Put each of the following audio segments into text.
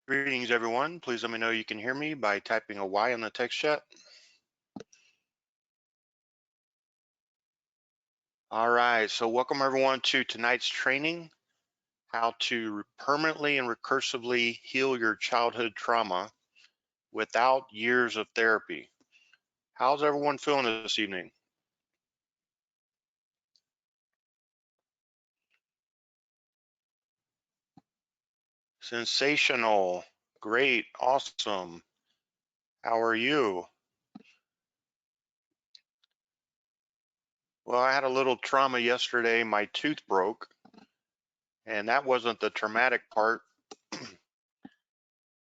Greetings, everyone. Please let me know you can hear me by typing a Y in the text chat. All right, so welcome everyone to tonight's training, how to permanently and recursively heal your childhood trauma without years of therapy. How's everyone feeling this evening? Sensational, great, awesome. How are you? Well, I had a little trauma yesterday. My tooth broke, and that wasn't the traumatic part.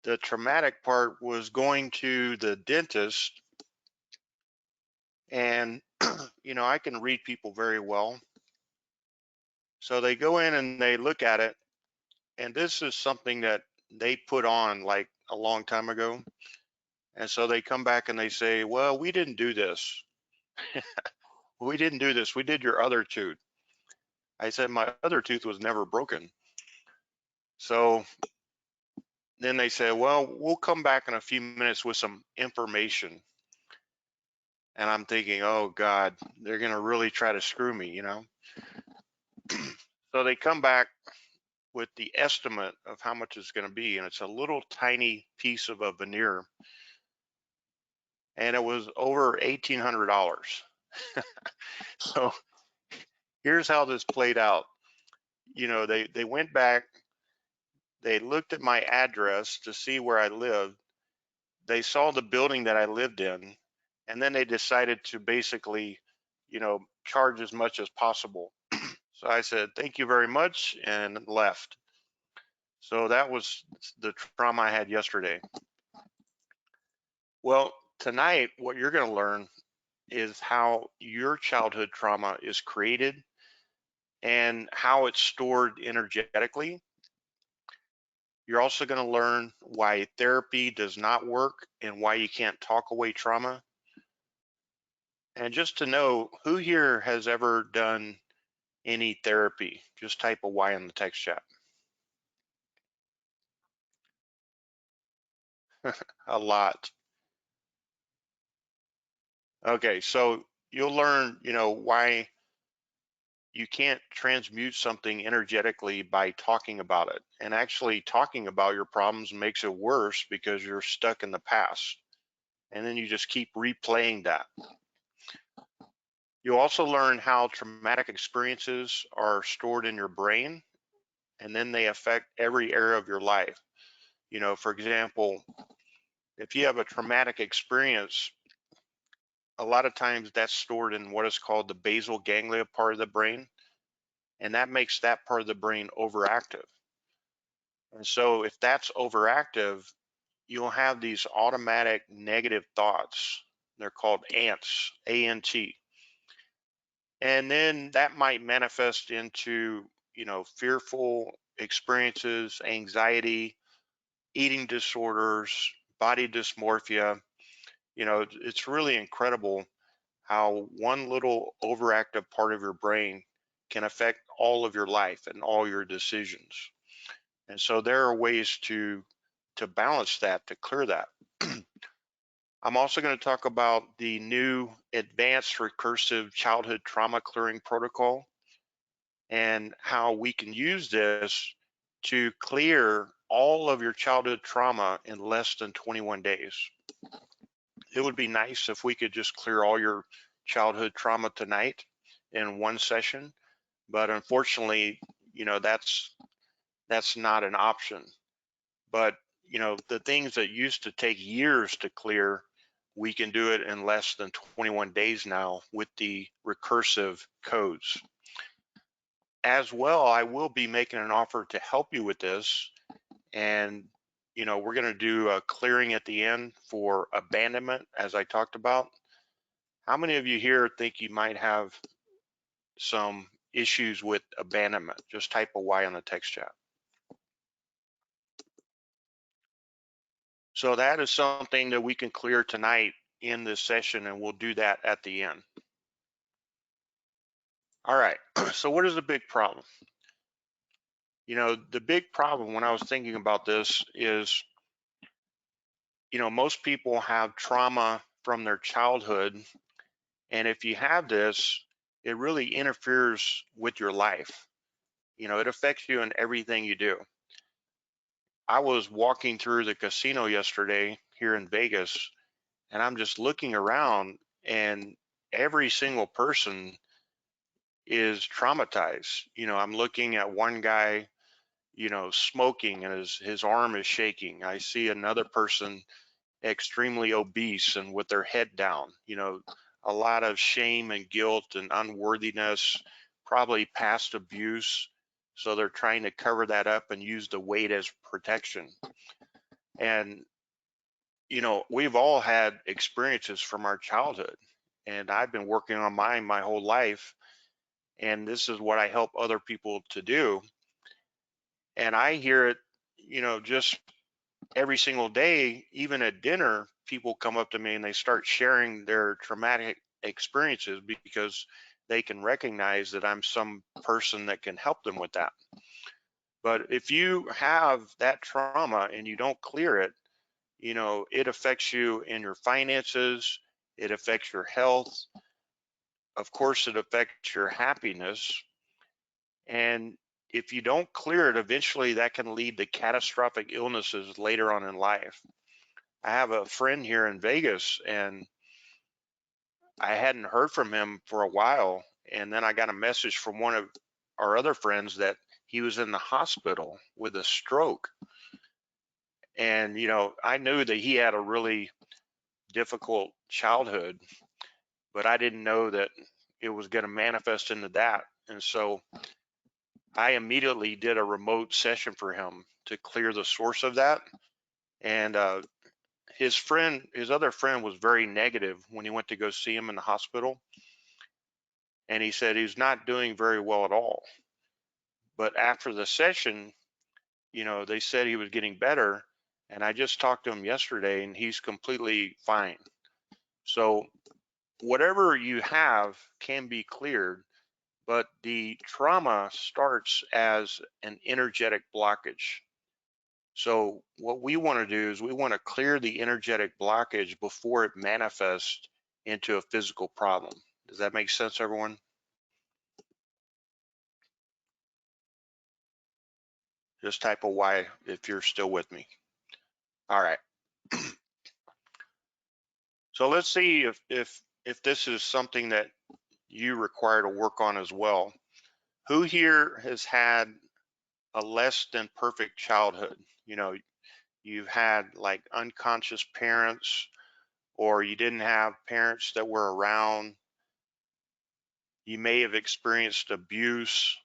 The traumatic part was going to the dentist, and I can read people very well. So they go in and they look at it, and this is something that they put on like a long time ago. And so they come back and they say, well, we didn't do this. We didn't do this. We did your other tooth. I said, my other tooth was never broken. So then they say, well, we'll come back in a few minutes with some information. And I'm thinking, oh God, they're going to really try to screw me, So they come back with the estimate of how much it's going to be, and it's a little tiny piece of a veneer, and it was over $1,800. So here's how this played out. They went back, they looked at my address to see where I lived, they saw the building that I lived in, and then they decided to basically, charge as much as possible. So I said, thank you very much, and left. So that was the trauma I had yesterday. Well, tonight, what you're going to learn is how your childhood trauma is created and how it's stored energetically. You're also going to learn why therapy does not work and why you can't talk away trauma. And just to know, who here has ever done any therapy? Just type a Y in the text chat. A lot. Okay, so you'll learn, why you can't transmute something energetically by talking about it. And actually talking about your problems makes it worse because you're stuck in the past. And then you just keep replaying that. You also learn how traumatic experiences are stored in your brain, and then they affect every area of your life. For example, if you have a traumatic experience, a lot of times that's stored in what is called the basal ganglia part of the brain, and that makes that part of the brain overactive. And so if that's overactive, you'll have these automatic negative thoughts. They're called ants, A-N-T. And then that might manifest into, fearful experiences, anxiety, eating disorders, body dysmorphia. It's really incredible how one little overactive part of your brain can affect all of your life and all your decisions. And so there are ways to balance that, to clear that. I'm also going to talk about the new advanced recursive childhood trauma clearing protocol and how we can use this to clear all of your childhood trauma in less than 21 days. It would be nice if we could just clear all your childhood trauma tonight in one session, but unfortunately, that's not an option. But the things that used to take years to clear, we can do it in less than 21 days now with the recursive codes. As well, I will be making an offer to help you with this, and we're going to do a clearing at the end for abandonment, as I talked about. How many of you here think you might have some issues with abandonment? Just type a Y on the text chat. So that is something that we can clear tonight in this session, and we'll do that at the end. All right, so what is the big problem? The big problem when I was thinking about this is, most people have trauma from their childhood. And if you have this, it really interferes with your life. It affects you in everything you do. I was walking through the casino yesterday here in Vegas, and I'm just looking around, and every single person is traumatized. I'm looking at one guy, smoking, and his arm is shaking. I see another person extremely obese and with their head down, a lot of shame and guilt and unworthiness, probably past abuse. So they're trying to cover that up and use the weight as protection. And, we've all had experiences from our childhood. And I've been working on mine my whole life. And this is what I help other people to do. And I hear it, just every single day. Even at dinner, people come up to me and they start sharing their traumatic experiences because they can recognize that I'm some person that can help them with that. But if you have that trauma and you don't clear it, it affects you in your finances, it affects your health, of course it affects your happiness. And if you don't clear it, eventually that can lead to catastrophic illnesses later on in life. I have a friend here in Vegas, and I hadn't heard from him for a while. And then I got a message from one of our other friends that he was in the hospital with a stroke. And, I knew that he had a really difficult childhood, but I didn't know that it was going to manifest into that. And so I immediately did a remote session for him to clear the source of that. And his other friend was very negative when he went to go see him in the hospital. And he said he's not doing very well at all. But after the session, they said he was getting better. And I just talked to him yesterday and he's completely fine. So whatever you have can be cleared, but the trauma starts as an energetic blockage. So what we want to do is we want to clear the energetic blockage before it manifests into a physical problem. Does that make sense, everyone? Just type a Y if you're still with me. All right. So let's see if this is something that you require to work on as well. Who here has had a less than perfect childhood? You've had like unconscious parents, or you didn't have parents that were around. You may have experienced abuse.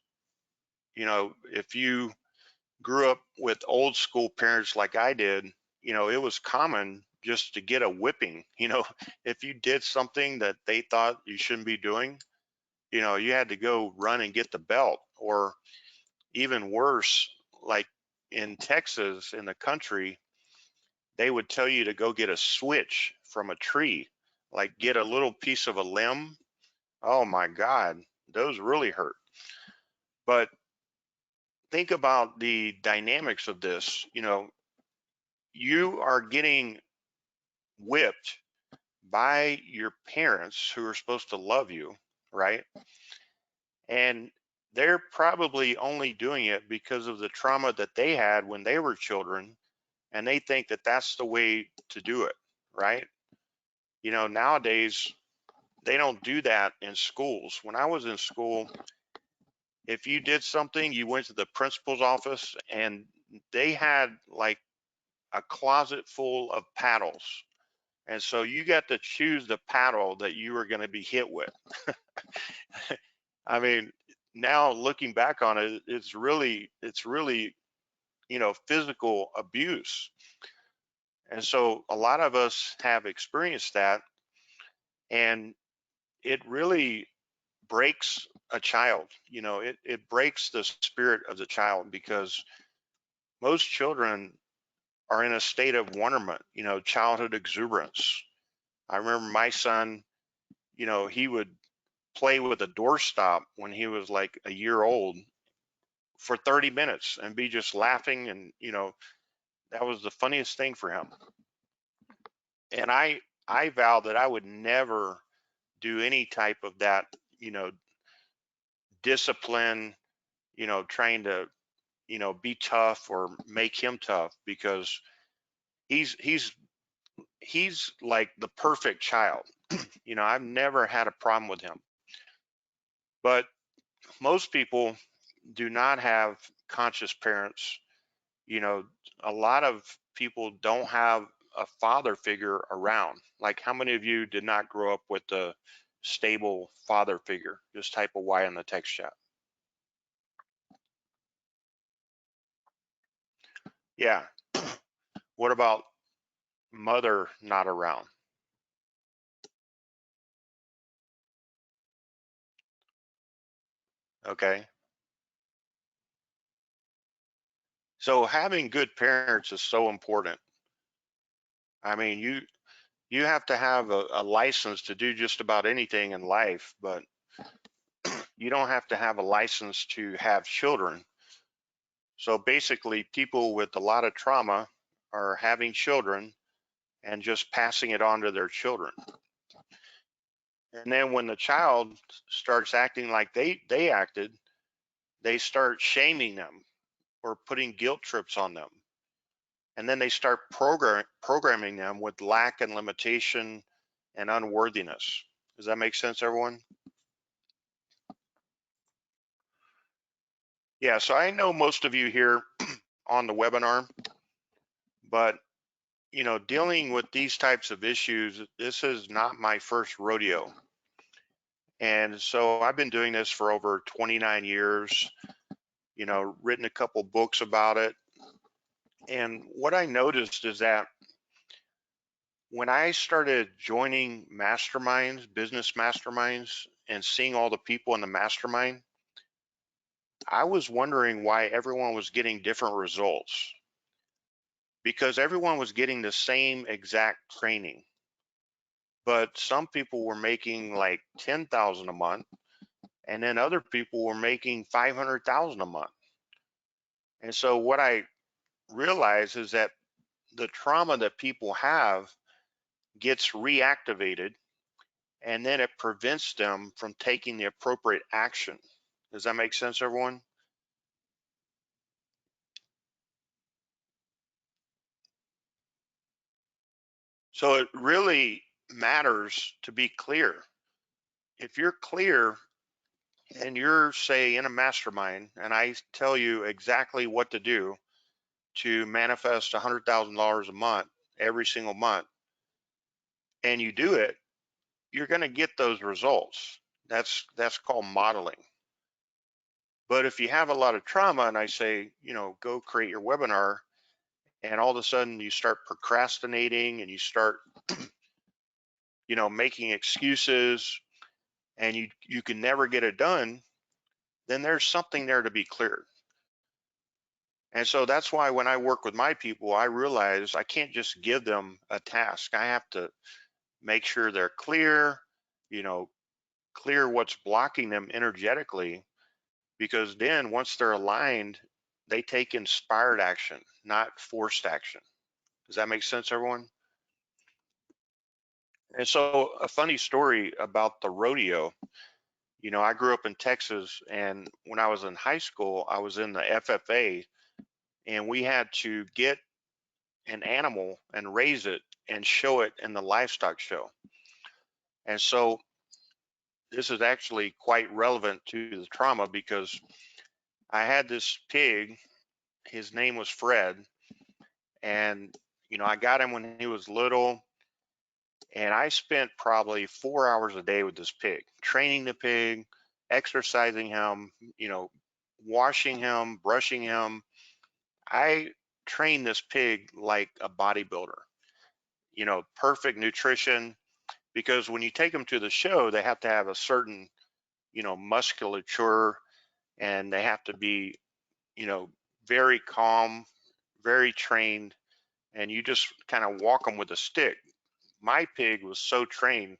If you grew up with old school parents like I did, it was common just to get a whipping. If you did something that they thought you shouldn't be doing, you had to go run and get the belt. Or even worse, like in Texas, in the country, they would tell you to go get a switch from a tree, like get a little piece of a limb. Oh my God, those really hurt. But think about the dynamics of this. You are getting whipped by your parents who are supposed to love you, right? And they're probably only doing it because of the trauma that they had when they were children, and they think that that's the way to do it, right? Nowadays they don't do that in schools. When I was in school, if you did something, you went to the principal's office and they had like a closet full of paddles. And so you got to choose the paddle that you were going to be hit with. I mean, now looking back on it, it's really, physical abuse. And so a lot of us have experienced that, and it really breaks a child. It breaks the spirit of the child, because most children are in a state of wonderment, childhood exuberance. I remember my son, he would play with a doorstop when he was like a year old, for 30 minutes and be just laughing, and that was the funniest thing for him. And I vowed that I would never do any type of that, discipline, trying to, be tough or make him tough, because he's like the perfect child. I've never had a problem with him. But most people do not have conscious parents. A lot of people don't have a father figure around. Like, how many of you did not grow up with a stable father figure? Just type a Y in the text chat. Yeah. What about mother not around? Okay. So having good parents is so important. I mean, you have to have a license to do just about anything in life, but you don't have to have a license to have children. So basically, people with a lot of trauma are having children and just passing it on to their children. And then when the child starts acting like they acted, they start shaming them or putting guilt trips on them. And then they start programming them with lack and limitation and unworthiness. Does that make sense, everyone? Yeah, so I know most of you here on the webinar, but dealing with these types of issues, this is not my first rodeo. And so I've been doing this for over 29 years, written a couple books about it. And what I noticed is that when I started joining masterminds, business masterminds, and seeing all the people in the mastermind, I was wondering why everyone was getting different results, because everyone was getting the same exact training. But some people were making like 10,000 a month, and then other people were making 500,000 a month. And so what I realized is that the trauma that people have gets reactivated, and then it prevents them from taking the appropriate action. Does that make sense, everyone? So it really matters to be clear. If you're clear and you're, say, in a mastermind, and I tell you exactly what to do to manifest $100,000 a month every single month, and you do it, you're going to get those results. That's called modeling. But if you have a lot of trauma and I say, go create your webinar, and all of a sudden you start procrastinating and you start, making excuses, and you can never get it done, then there's something there to be cleared. And so that's why when I work with my people, I realize I can't just give them a task. I have to make sure they're clear, clear what's blocking them energetically, because then once they're aligned, they take inspired action, not forced action. Does that make sense, everyone? And so a funny story about the rodeo, I grew up in Texas, and when I was in high school, I was in the FFA, and we had to get an animal and raise it and show it in the livestock show. And so this is actually quite relevant to the trauma, because I had this pig, his name was Fred, and I got him when he was little, and I spent probably 4 hours a day with this pig, training the pig, exercising him, washing him, brushing him. I trained this pig like a bodybuilder, perfect nutrition, because when you take them to the show, they have to have a certain, musculature, and they have to be, very calm, very trained, and you just kind of walk them with a stick. My pig was so trained,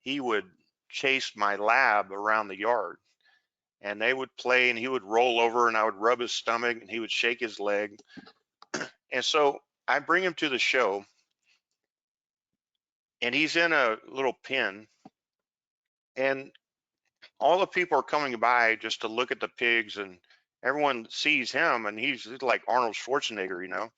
he would chase my lab around the yard. and they would play, and he would roll over, and I would rub his stomach, and he would shake his leg. And so I bring him to the show, and he's in a little pen, and all the people are coming by just to look at the pigs, and everyone sees him, and he's like Arnold Schwarzenegger, you know.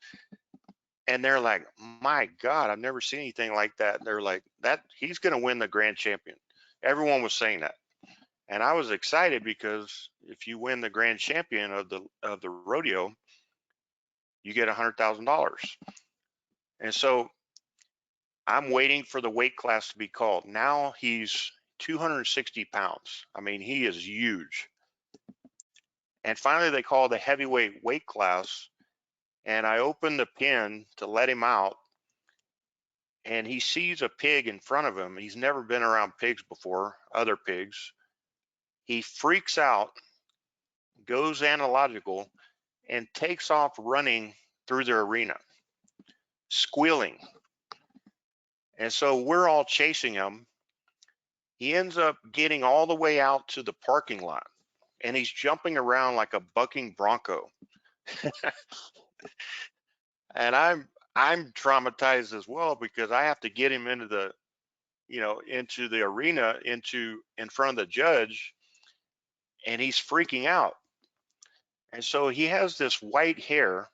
And they're like, my God, I've never seen anything like that. They're like, that he's going to win the grand champion. Everyone was saying that. And I was excited because if you win the grand champion of the rodeo, you get $100,000. And so I'm waiting for the weight class to be called. Now he's 260 pounds. I mean, he is huge. And finally they call the heavyweight weight class, and I open the pen to let him out, and he sees a pig in front of him. He's never been around pigs before, other pigs. He freaks out, goes analogical, and takes off running through the arena, squealing. And so we're all chasing him. He ends up getting all the way out to the parking lot, and he's jumping around like a bucking bronco. And I'm traumatized as well, because I have to get him into the, you know, into the arena, in front of the judge, and he's freaking out. And so he has this white hair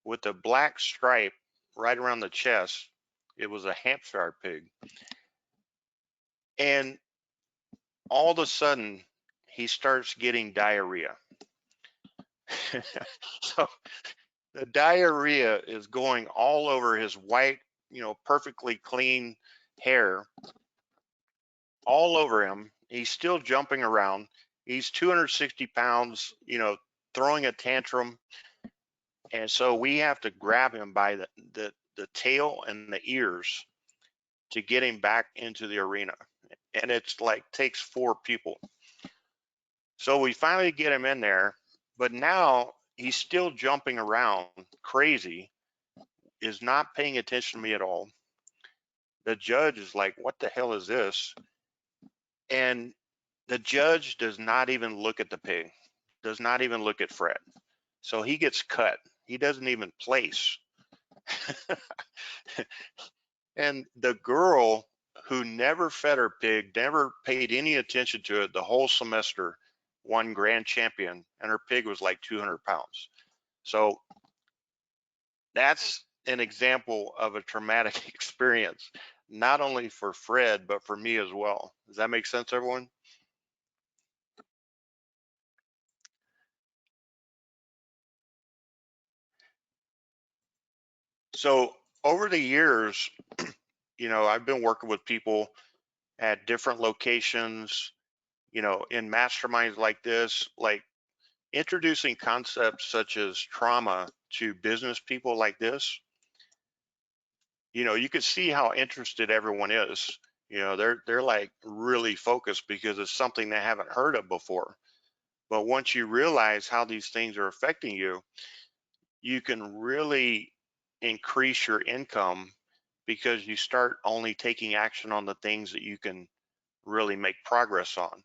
with a black stripe right around the chest. It was a Hampshire pig. And all of a sudden, he starts getting diarrhea. So the diarrhea is going all over his white, you know, perfectly clean hair, all over him. He's still jumping around. He's 260 pounds, you know, throwing a tantrum. And so we have to grab him by the tail and the ears to get him back into the arena. And it's like takes 4 people. So we finally get him in there, but now he's still jumping around crazy, is not paying attention to me at all. The judge is like, what the hell is this? And the judge does not even look at the pig, does not even look at Fred. So he gets cut. He doesn't even place. And the girl who never fed her pig, never paid any attention to it the whole semester, won grand champion, and her pig was like 200 pounds. So that's an example of a traumatic experience, not only for Fred, but for me as well. Does that make sense, everyone? So over the years, you know, I've been working with people at different locations, you know, in masterminds like this, like introducing concepts such as trauma to business people like this. You know, you can see how interested everyone is. You know, they're like really focused because it's something they haven't heard of before. But once you realize how these things are affecting you, you can really increase your income, because you start only taking action on the things that you can really make progress on.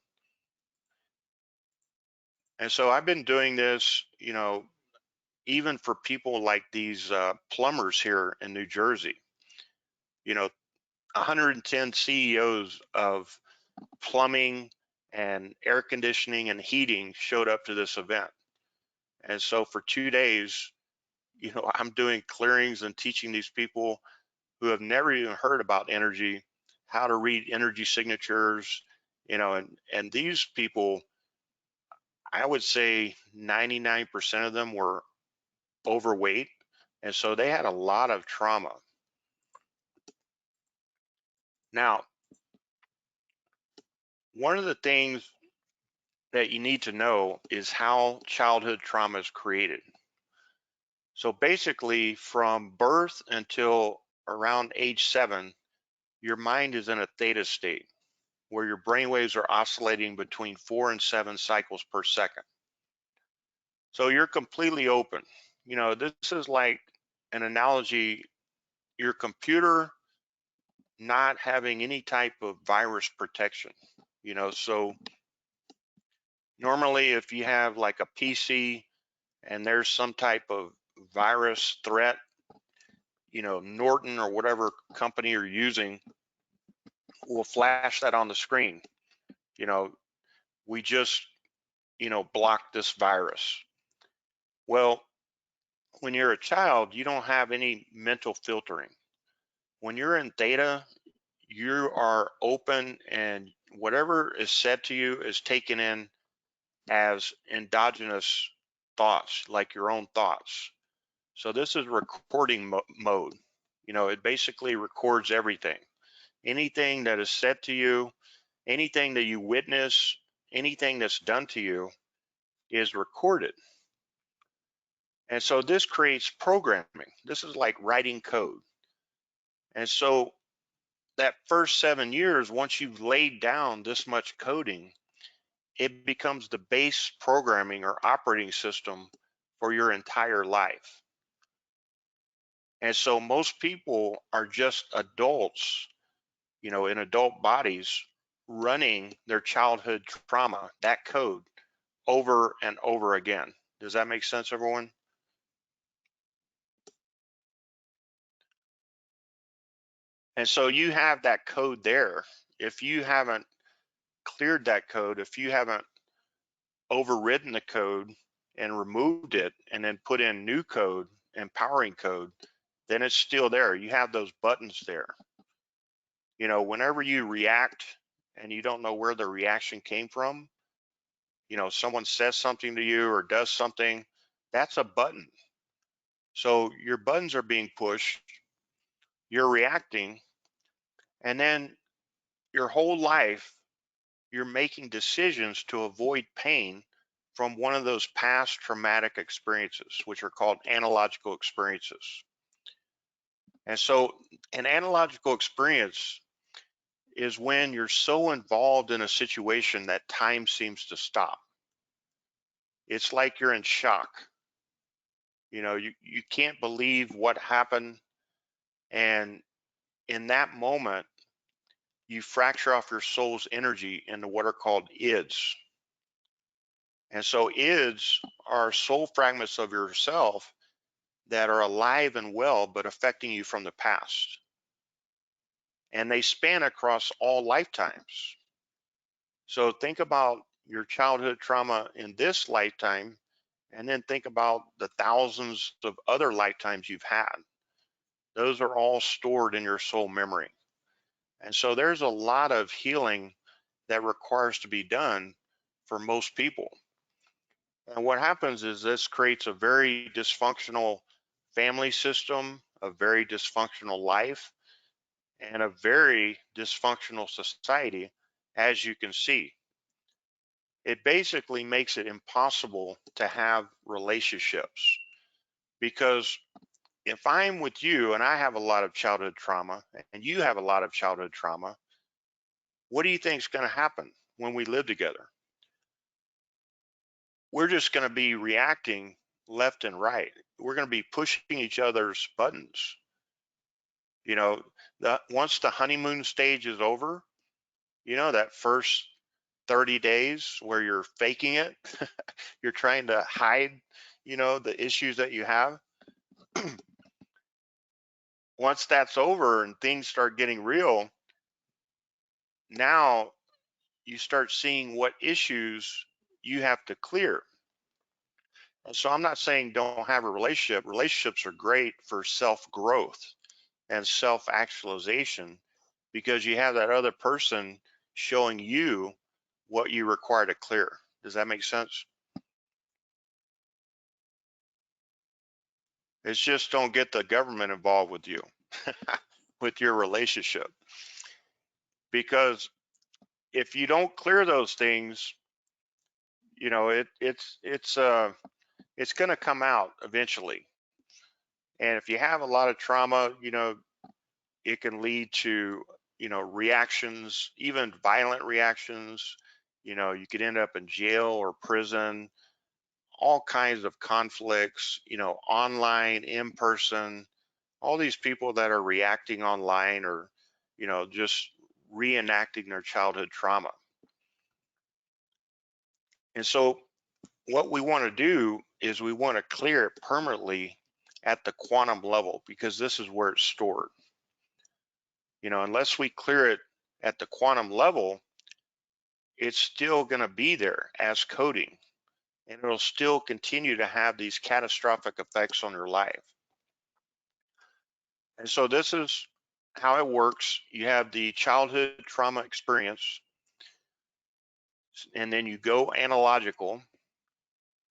And so I've been doing this, you know, even for people like these plumbers here in New Jersey. You know, 110 CEOs of plumbing and air conditioning and heating showed up to this event. And so for 2 days, you know, I'm doing clearings and teaching these people who have never even heard about energy, how to read energy signatures, you know, and these people, I would say 99% of them were overweight. And so they had a lot of trauma. Now, one of the things that you need to know is how childhood trauma is created. So basically, from birth until around age 7, your mind is in a theta state where your brain waves are oscillating between 4 and 7 cycles per second. So you're completely open. You know, this is like an analogy, your computer not having any type of virus protection, you know, so Normally, if you have like a PC and there's some type of virus threat, Norton or whatever company you're using will flash that on the screen. We just, blocked this virus. Well, when you're a child, you don't have any mental filtering. When you're in theta, you are open, and whatever is said to you is taken in as endogenous thoughts, like your own thoughts. So this is recording mode. It basically records everything. Anything that is said to you, anything that you witness, anything that's done to you is recorded. And so this creates programming. This is like writing code. And so that first 7 years, once you've laid down this much coding, it becomes the base programming or operating system for your entire life. And so most people are just adults, in adult bodies, running their childhood trauma, that code, over and over again. Does that make sense, everyone? And so you have that code there. If you haven't cleared that code, if you haven't overridden the code and removed it and then put in new code, empowering code, then it's still there. You have those buttons there. Whenever you react and you don't know where the reaction came from, someone says something to you or does something, that's a button. So your buttons are being pushed, you're reacting, and then your whole life, you're making decisions to avoid pain from one of those past traumatic experiences, which are called analogical experiences. And so an analogical experience is when you're so involved in a situation that time seems to stop. It's like you're in shock. You can't believe what happened. And in that moment, you fracture off your soul's energy into what are called ids. And so ids are soul fragments of yourself that are alive and well, but affecting you from the past. And they span across all lifetimes. So think about your childhood trauma in this lifetime, and then think about the thousands of other lifetimes you've had. Those are all stored in your soul memory. And so there's a lot of healing that requires to be done for most people. And what happens is this creates a very dysfunctional family system, a very dysfunctional life, and a very dysfunctional society, as you can see. It basically makes it impossible to have relationships, because if I'm with you and I have a lot of childhood trauma and you have a lot of childhood trauma, what do you think is going to happen when we live together? We're just going to be reacting left and right. We're going to be pushing each other's buttons. Once the honeymoon stage is over, that first 30 days where you're faking it, you're trying to hide, the issues that you have. Once that's over and things start getting real, now you start seeing what issues you have to clear. And so I'm not saying don't have a relationship. Relationships are great for self-growth and self-actualization, because you have that other person showing you what you require to clear. Does that make sense? It's just don't get the government involved with you, with your relationship. Because if you don't clear those things, it's going to come out eventually. And if you have a lot of trauma, it can lead to, reactions, even violent reactions. You could end up in jail or prison, all kinds of conflicts, online, in person, all these people that are reacting online or, just reenacting their childhood trauma. And so what we want to do is we want to clear it permanently at the quantum level, because this is where it's stored. Unless we clear it at the quantum level, it's still going to be there as coding, and it'll still continue to have these catastrophic effects on your life. And so this is how it works. You have the childhood trauma experience, and then you go analogical.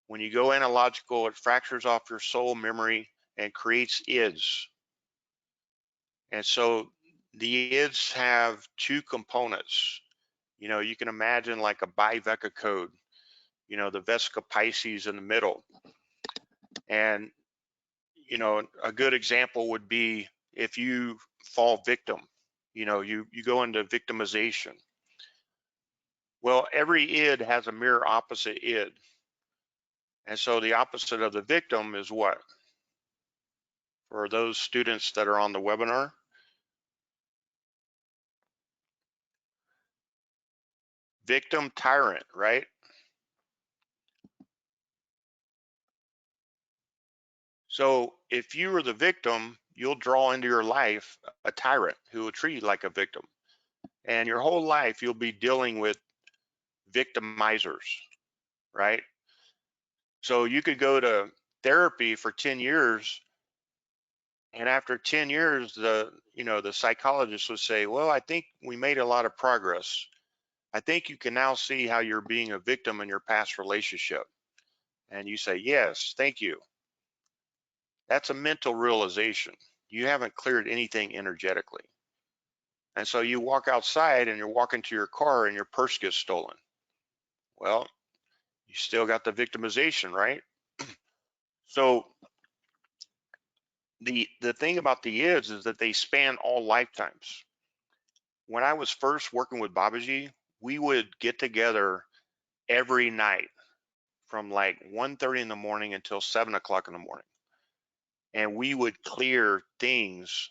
When you go analogical, it fractures off your soul memory and creates ids. And so the ids have two components. You can imagine like a biveca code, the Vesica Pisces in the middle. And, a good example would be if you fall victim, you go into victimization. Well, every id has a mirror opposite id. And so the opposite of the victim is what? For those students that are on the webinar, victim tyrant, right? So if you are the victim, you'll draw into your life a tyrant who will treat you like a victim. And your whole life, you'll be dealing with victimizers, right? So you could go to therapy for 10 years, and after 10 years, the psychologist would say, well, I think we made a lot of progress. I think you can now see how you're being a victim in your past relationship. And you say, yes, thank you. That's a mental realization. You haven't cleared anything energetically. And so you walk outside and you're walking to your car and your purse gets stolen. Well, you still got the victimization, right? So the thing about the ids is that they span all lifetimes. When I was first working with Babaji, we would get together every night from like 1:30 in the morning until 7 o'clock in the morning. And we would clear things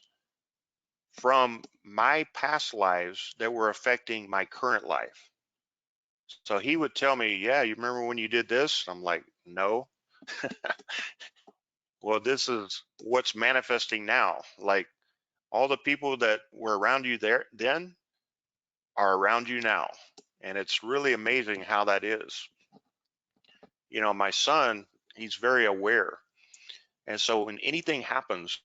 from my past lives that were affecting my current life. So he would tell me, yeah, you remember when you did this? I'm like, no. Well, this is what's manifesting now. Like all the people that were around you there then are around you now. And it's really amazing how that is. My son, he's very aware. And so when anything happens,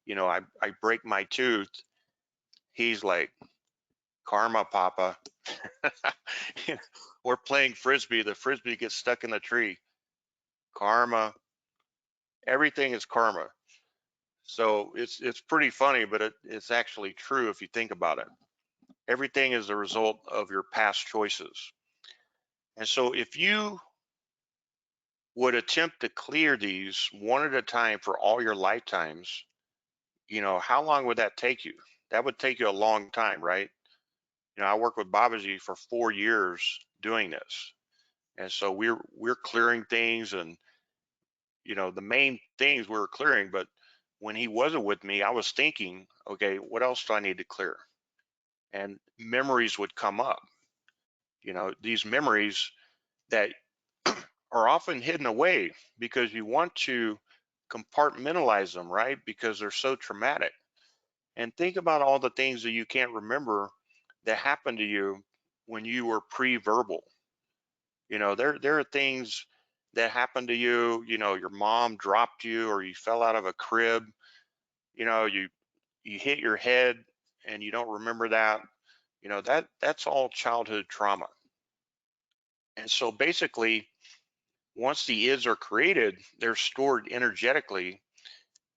I break my tooth, he's like, karma, Papa. We're playing frisbee. The frisbee gets stuck in the tree. Karma. Everything is karma. So it's pretty funny, but it's actually true if you think about it. Everything is a result of your past choices. And so if you would attempt to clear these one at a time for all your lifetimes, how long would that take you? That would take you a long time, right? I worked with Babaji for 4 years doing this. And so we're clearing things, and the main things we were clearing, but when he wasn't with me, I was thinking, okay, what else do I need to clear? And memories would come up. These memories that are often hidden away because you want to compartmentalize them, right? Because they're so traumatic. And think about all the things that you can't remember that happened to you when you were pre-verbal. There are things that happened to you, your mom dropped you, or you fell out of a crib, you hit your head and you don't remember that. That's all childhood trauma. And so basically, once the ids are created, they're stored energetically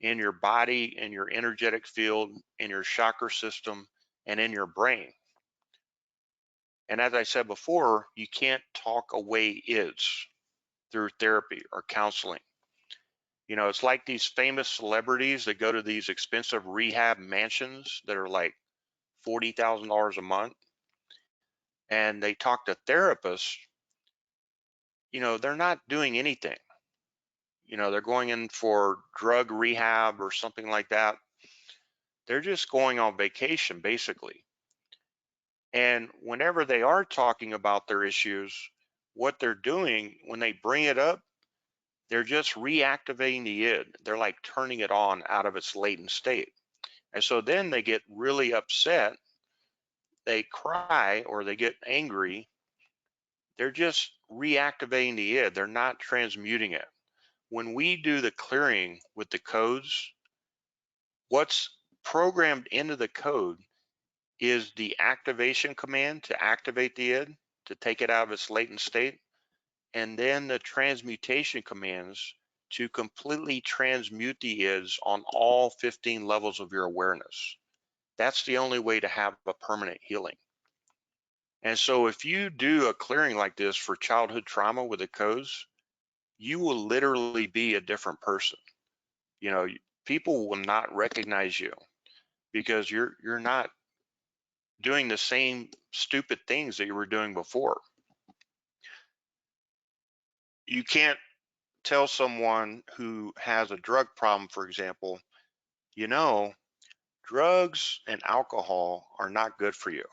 in your body, in your energetic field, in your chakra system, and in your brain. And as I said before, you can't talk away ids through therapy or counseling. It's like these famous celebrities that go to these expensive rehab mansions that are like $40,000 a month, and they talk to therapists. They're not doing anything. They're going in for drug rehab or something like that. They're just going on vacation, basically. And whenever they are talking about their issues, what they're doing when they bring it up, they're just reactivating the id. They're like turning it on out of its latent state. And so then they get really upset, they cry, or they get angry. They're just reactivating the id. They're not transmuting it. When we do the clearing with the codes, what's programmed into the code is the activation command to activate the id, to take it out of its latent state, and then the transmutation commands to completely transmute the ids on all 15 levels of your awareness. That's the only way to have a permanent healing. And so if you do a clearing like this for childhood trauma with the codes, you will literally be a different person. You know, people will not recognize you because you're not doing the same stupid things that you were doing before. You can't tell someone who has a drug problem, for example, you know, drugs and alcohol are not good for you.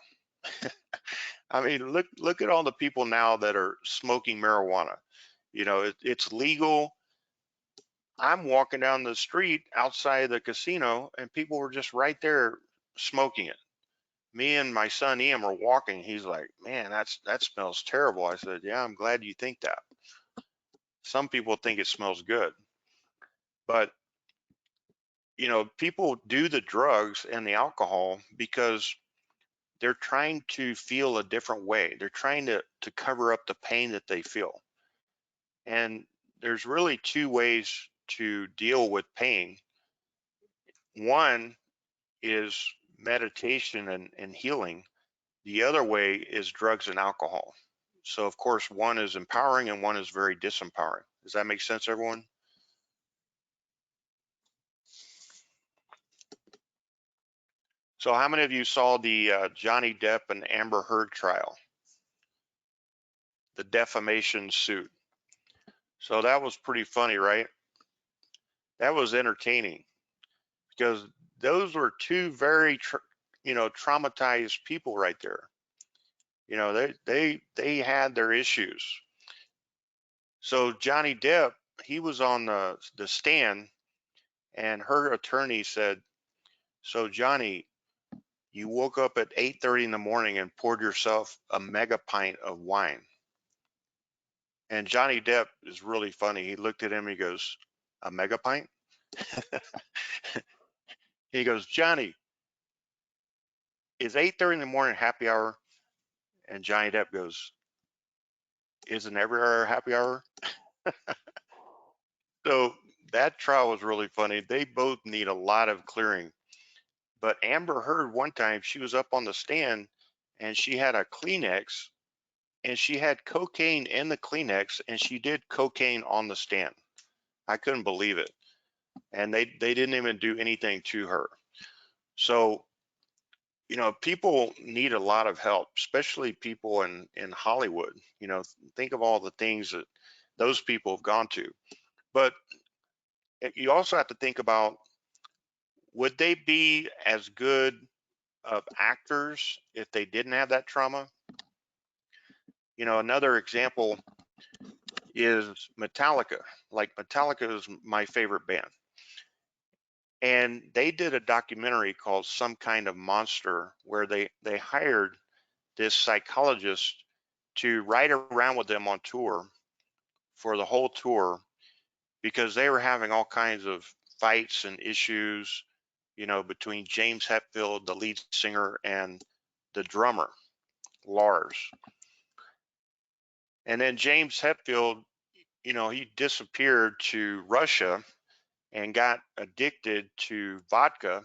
I mean, look at all the people now that are smoking marijuana. You know, it's legal. I'm walking down the street outside the casino and people were just right there smoking it. Me and my son Ian were walking. He's like, man, that smells terrible. I said, yeah, I'm glad you think that. Some people think it smells good, but you know, people do the drugs and the alcohol because they're trying to feel a different way. They're trying to cover up the pain that they feel. And there's really two ways to deal with pain. One is meditation and healing. The other way is drugs and alcohol. So of course, one is empowering and one is very disempowering. Does that make sense, everyone? So how many of you saw the Johnny Depp and Amber Heard trial? The defamation suit. So that was pretty funny, right? That was entertaining because those were two very, traumatized people right there. You know, they had their issues. So Johnny Depp, he was on the stand, and her attorney said, "So Johnny, you woke up at 8:30 in the morning and poured yourself a mega pint of wine." And Johnny Depp is really funny. He looked at him, he goes, "A mega pint?" He goes, "Johnny, is 8:30 in the morning happy hour?" And Johnny Depp goes, "Isn't every hour happy hour?" So that trial was really funny. They both need a lot of clearing. But Amber Heard, one time, she was up on the stand and she had a Kleenex and she had cocaine in the Kleenex and she did cocaine on the stand. I couldn't believe it. And they didn't even do anything to her. So, you know, people need a lot of help, especially people in Hollywood. You know, think of all the things that those people have gone to. But you also have to think about, would they be as good of actors if they didn't have that trauma? You know, another example is Metallica. Like, Metallica is my favorite band. And they did a documentary called Some Kind of Monster, where they hired this psychologist to ride around with them on tour for the whole tour because they were having all kinds of fights and issues, you know, between James Hetfield, the lead singer, and the drummer, Lars. And then James Hetfield, you know, he disappeared to Russia and got addicted to vodka.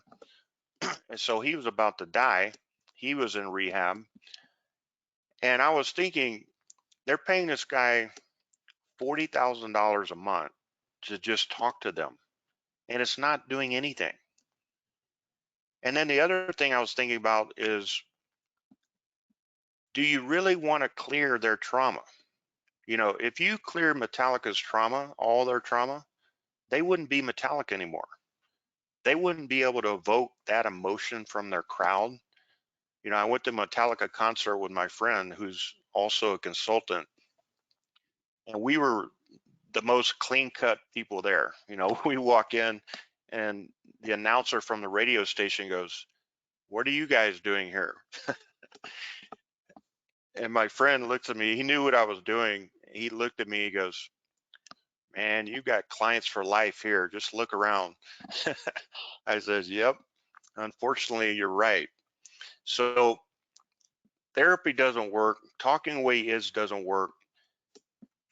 And so he was about to die. He was in rehab. And I was thinking, they're paying this guy $40,000 a month to just talk to them, and it's not doing anything. And then the other thing I was thinking about is, do you really want to clear their trauma? You know, if you clear Metallica's trauma, all their trauma, they wouldn't be Metallica anymore. They wouldn't be able to evoke that emotion from their crowd. You know, I went to Metallica concert with my friend who's also a consultant, and we were the most clean-cut people there. You know, we walk in, and the announcer from the radio station goes, "What are you guys doing here?" And my friend looks at me. He knew what I was doing. He looked at me. He goes, "Man, you got clients for life here. Just look around." I says, "Yep. Unfortunately, you're right." So therapy doesn't work. Talking away doesn't work.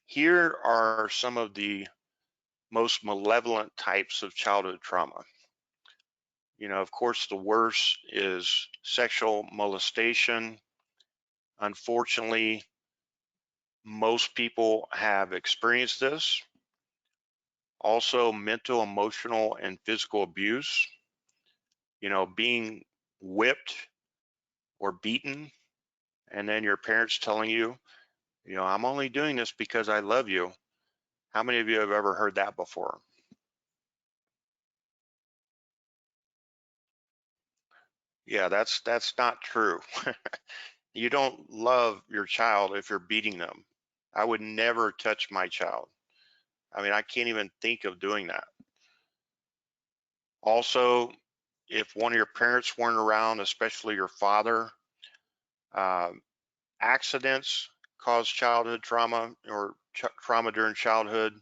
Here are some of the most malevolent types of childhood trauma. You know, of course, the worst is sexual molestation. Unfortunately, most people have experienced this. Also, mental, emotional, and physical abuse. You know, being whipped or beaten, and then your parents telling you, you know, "I'm only doing this because I love you." How many of you have ever heard that before? Yeah, that's not true. You don't love your child if you're beating them. I would never touch my child. I mean, I can't even think of doing that. Also, if one of your parents weren't around, especially your father, uh, accidents cause childhood trauma or trauma during childhood.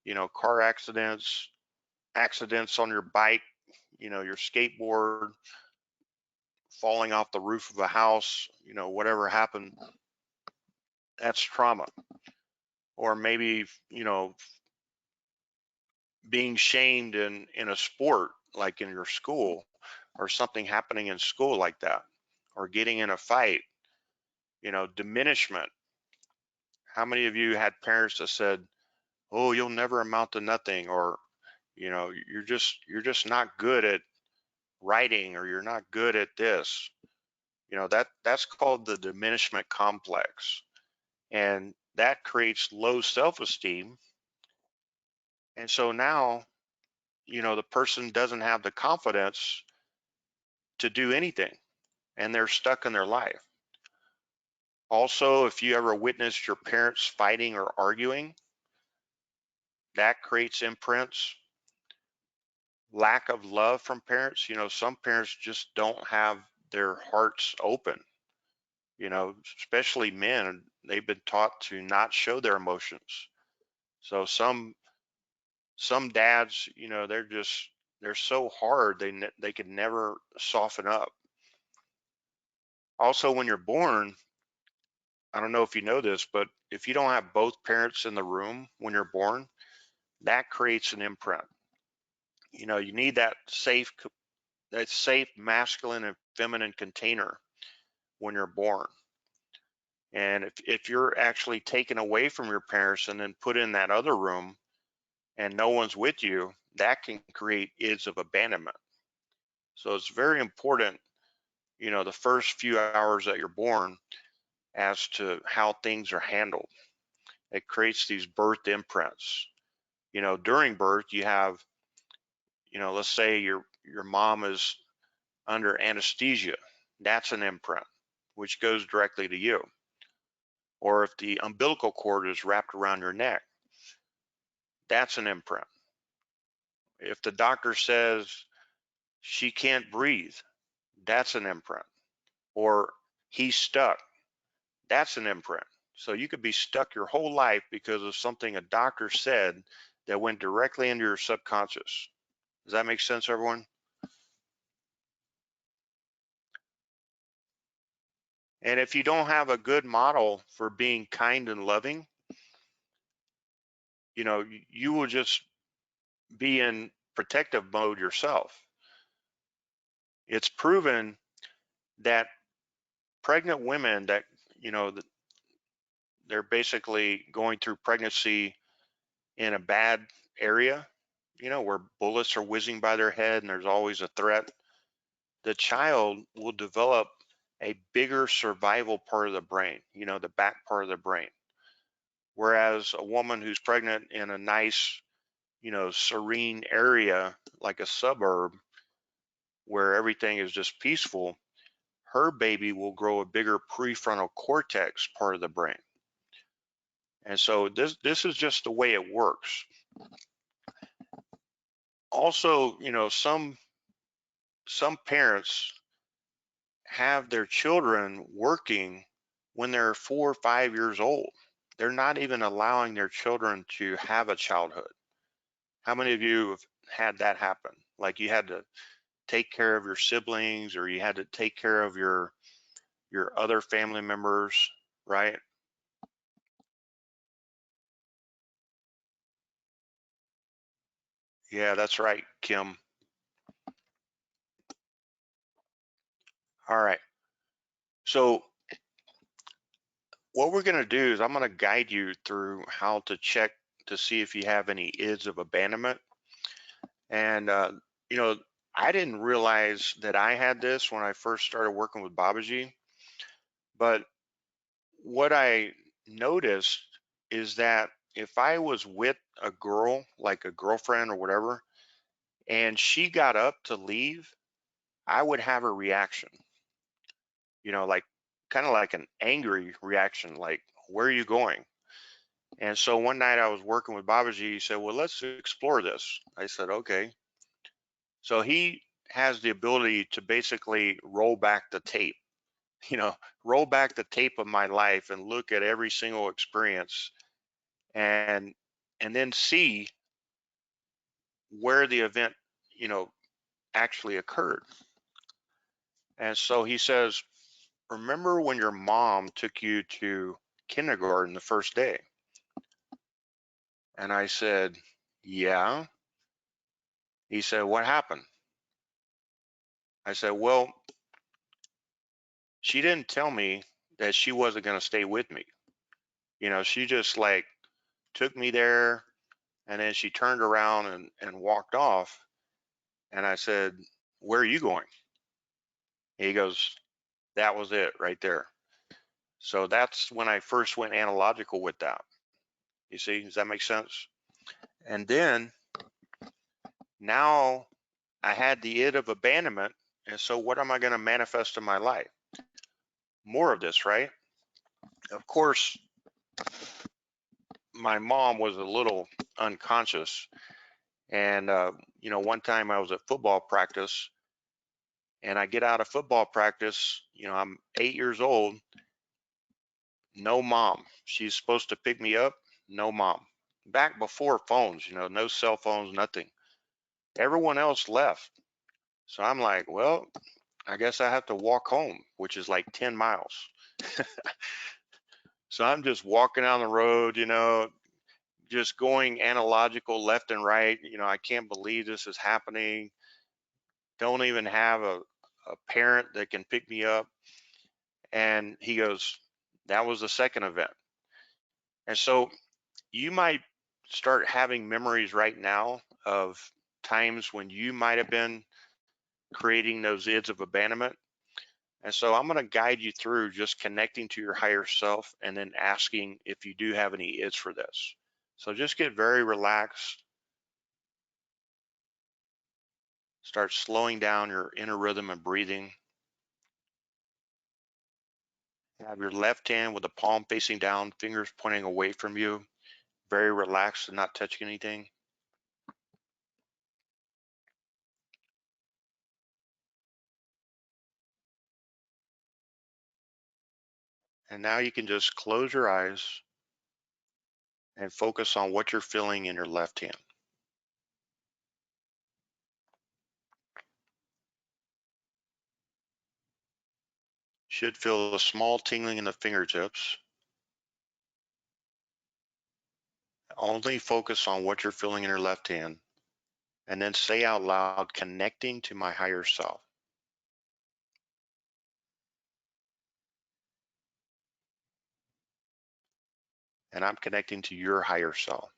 You know, car accidents, accidents on your bike, you know, your skateboard, falling off the roof of a house, you know, whatever happened, that's trauma. Or maybe, you know, being shamed in a sport like in your school, or something happening in school like that, or getting in a fight, you know, diminishment. How many of you had parents that said, "Oh, you'll never amount to nothing," or, you know, you're just not good at writing, or you're not good at this. You know, that's called the diminishment complex, and that creates low self-esteem. And so now, you know, the person doesn't have the confidence to do anything, and they're stuck in their life. Also, if you ever witnessed your parents fighting or arguing, that creates imprints. Lack of love from parents. You know, some parents just don't have their hearts open. You know, especially men, they've been taught to not show their emotions. So some dads, you know, they're so hard, they could never soften up. Also, when you're born, I don't know if you know this, but if you don't have both parents in the room when you're born, that creates an imprint. You know, you need that safe masculine and feminine container when you're born. And if you're actually taken away from your parents and then put in that other room and no one's with you, that can create ids of abandonment. So it's very important, you know, the first few hours that you're born, as to how things are handled. It creates these birth imprints. You know, during birth, you have, you know, let's say your mom is under anesthesia. That's an imprint, which goes directly to you. Or if the umbilical cord is wrapped around your neck, that's an imprint. If the doctor says she can't breathe, that's an imprint. Or he's stuck, that's an imprint. So you could be stuck your whole life because of something a doctor said that went directly into your subconscious. Does that make sense, everyone? And if you don't have a good model for being kind and loving, you know, you will just be in protective mode yourself. It's proven that pregnant women that, you know, they're basically going through pregnancy in a bad area, you know, where bullets are whizzing by their head and there's always a threat, the child will develop a bigger survival part of the brain, you know, the back part of the brain. Whereas a woman who's pregnant in a nice, you know, serene area like a suburb where everything is just peaceful, her baby will grow a bigger prefrontal cortex part of the brain. And so this is just the way it works. Also, you know, some parents have their children working when they're 4 or 5 years old. They're not even allowing their children to have a childhood. How many of you have had that happen? Like you had to take care of your siblings, or you had to take care of your other family members, right? Yeah, that's right, Kim. All right. So what we're going to do is I'm going to guide you through how to check to see if you have any ids of abandonment. And, you know, I didn't realize that I had this when I first started working with Babaji. But what I noticed is that if I was with a girl, like a girlfriend or whatever, and she got up to leave, I would have a reaction, you know, like kind of like an angry reaction, like, where are you going? And so one night I was working with Babaji. He said, well, let's explore this. I said, okay. So he has the ability to basically roll back the tape, you know, roll back the tape of my life and look at every single experience and then see where the event, you know, actually occurred. And so he says, remember when your mom took you to kindergarten the first day? And I said, yeah. He said, what happened? I said, well, she didn't tell me that she wasn't going to stay with me. You know, she just like took me there, and then she turned around and walked off. And I said, where are you going? He goes, that was it right there. So that's when I first went analogical with that. You see, does that make sense? And then now I had the id of abandonment. And so what am I going to manifest in my life? More of this, right? Of course, my mom was a little unconscious. And, you know, one time I was at football practice, and I get out of football practice, you know, I'm 8 years old, no mom. She's supposed to pick me up, no mom. Back before phones, you know, no cell phones, nothing. Everyone else left. So I'm like, well, I guess I have to walk home, which is like 10 miles. So I'm just walking down the road, you know, just going analogical left and right. You know, I can't believe this is happening. Don't even have a parent that can pick me up. And he goes, that was the second event. And so you might start having memories right now of times when you might have been creating those ids of abandonment. And so I'm going to guide you through just connecting to your higher self and then asking if you do have any ids for this. So just get very relaxed. Start slowing down your inner rhythm and breathing. Have your left hand with the palm facing down, fingers pointing away from you. Very relaxed and not touching anything. And now you can just close your eyes and focus on what you're feeling in your left hand. Should feel a small tingling in the fingertips. Only focus on what you're feeling in your left hand, and then say out loud, connecting to my higher self. And I'm connecting to your higher self.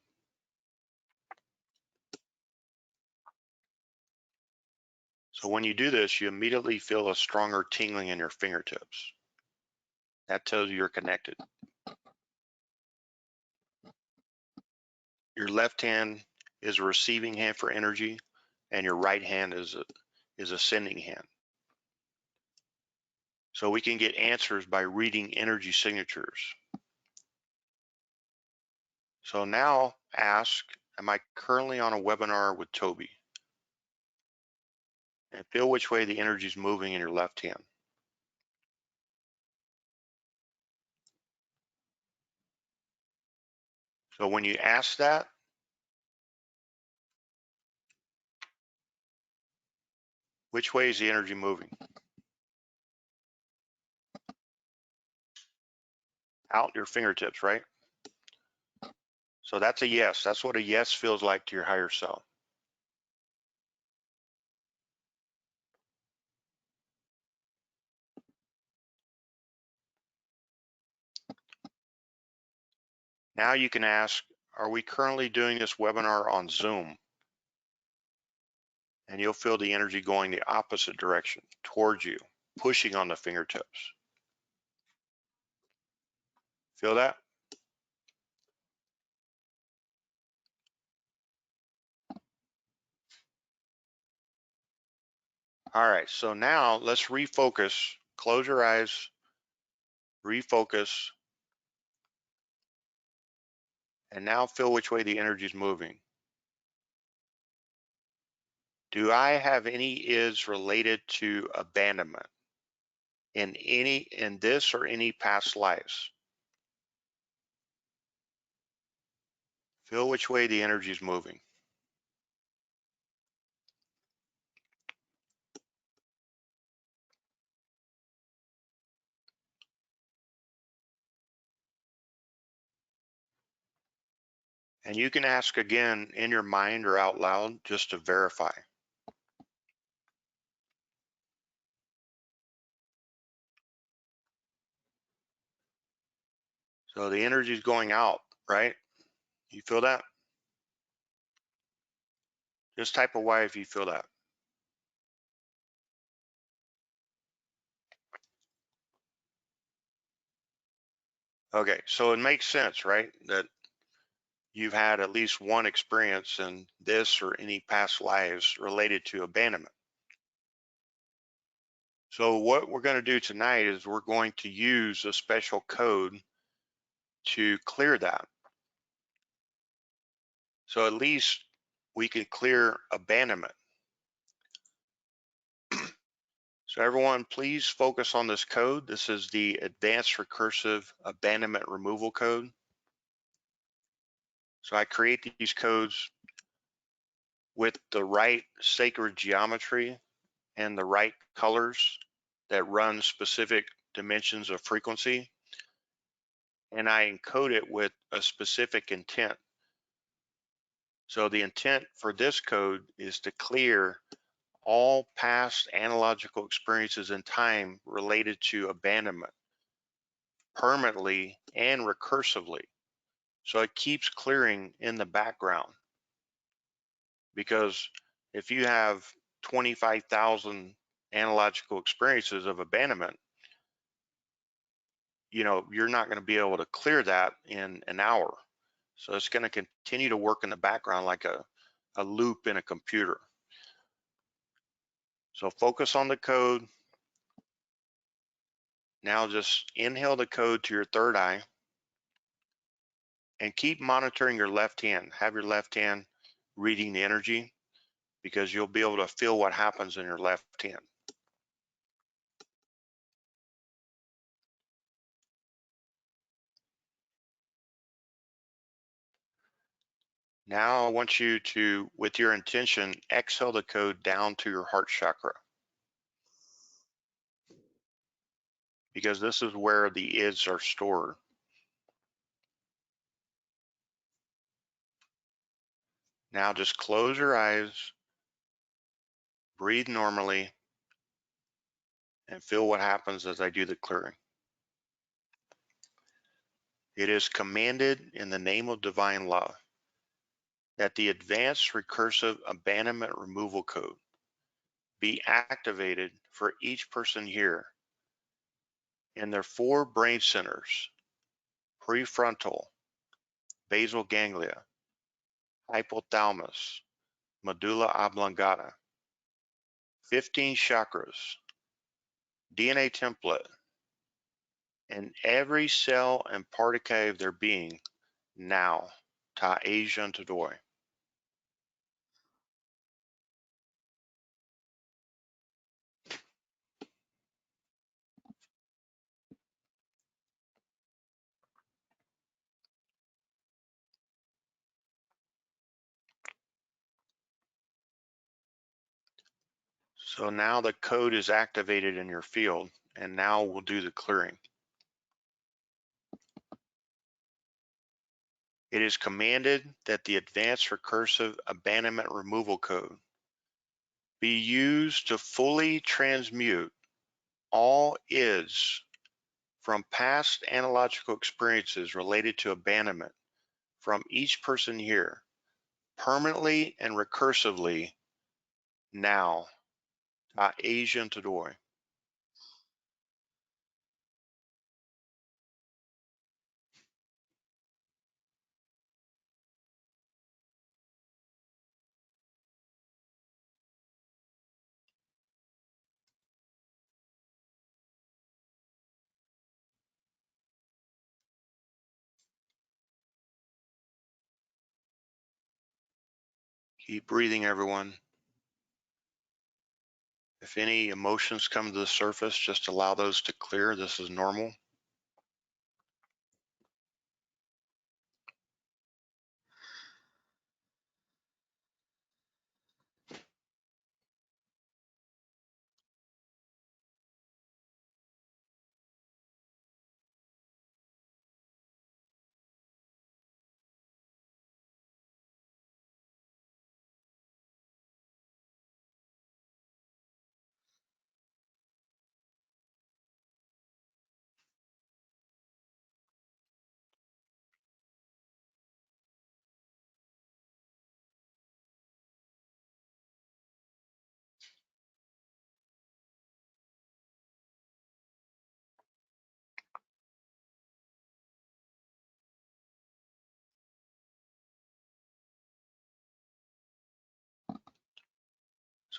So when you do this, you immediately feel a stronger tingling in your fingertips. That tells you you're connected. Your left hand is a receiving hand for energy, and your right hand is a sending hand. So we can get answers by reading energy signatures. So now ask, am I currently on a webinar with Toby? And feel which way the energy is moving in your left hand. So when you ask that, which way is the energy moving? Out your fingertips, right? So that's a yes. That's what a yes feels like to your higher self. Now you can ask, are we currently doing this webinar on Zoom? And you'll feel the energy going the opposite direction, towards you, pushing on the fingertips. Feel that? All right, so now let's refocus. Close your eyes, refocus, and now feel which way the energy is moving. Do I have any is related to abandonment in this or any past lives? Feel which way the energy is moving. And you can ask again in your mind or out loud just to verify. So the energy is going out, right? You feel that? Just type a Y if you feel that. Okay, so it makes sense, right? That you've had at least one experience in this or any past lives related to abandonment. So what we're going to do tonight is we're going to use a special code to clear that. So at least we can clear abandonment. So everyone, please focus on this code. This is the Advanced Recursive Abandonment Removal Code. So I create these codes with the right sacred geometry and the right colors that run specific dimensions of frequency. And I encode it with a specific intent. So the intent for this code is to clear all past analogical experiences in time related to abandonment permanently and recursively. So it keeps clearing in the background, because if you have 25,000 analogical experiences of abandonment, you're not going to be able to clear that in an hour. So it's going to continue to work in the background like a loop in a computer. So focus on the code. Now just inhale the code to your third eye and keep monitoring your left hand. Have your left hand reading the energy, because you'll be able to feel what happens in your left hand. Now I want you to, with your intention, exhale the code down to your heart chakra, because this is where the ids are stored. Now just close your eyes, breathe normally, and feel what happens as I do the clearing. It is commanded in the name of divine love that the Advanced Recursive Abandonment Removal Code be activated for each person here in their 4 brain centers: prefrontal, basal ganglia, hypothalamus, medulla oblongata, 15 chakras, DNA template, and every cell and particle of their being now. ta agentadoi. So now the code is activated in your field, and now we'll do the clearing. It is commanded that the advanced recursive abandonment removal code be used to fully transmute all is from past analogical experiences related to abandonment from each person here, permanently and recursively, now, ta agentadoi. Keep breathing, everyone. If any emotions come to the surface, just allow those to clear. This is normal.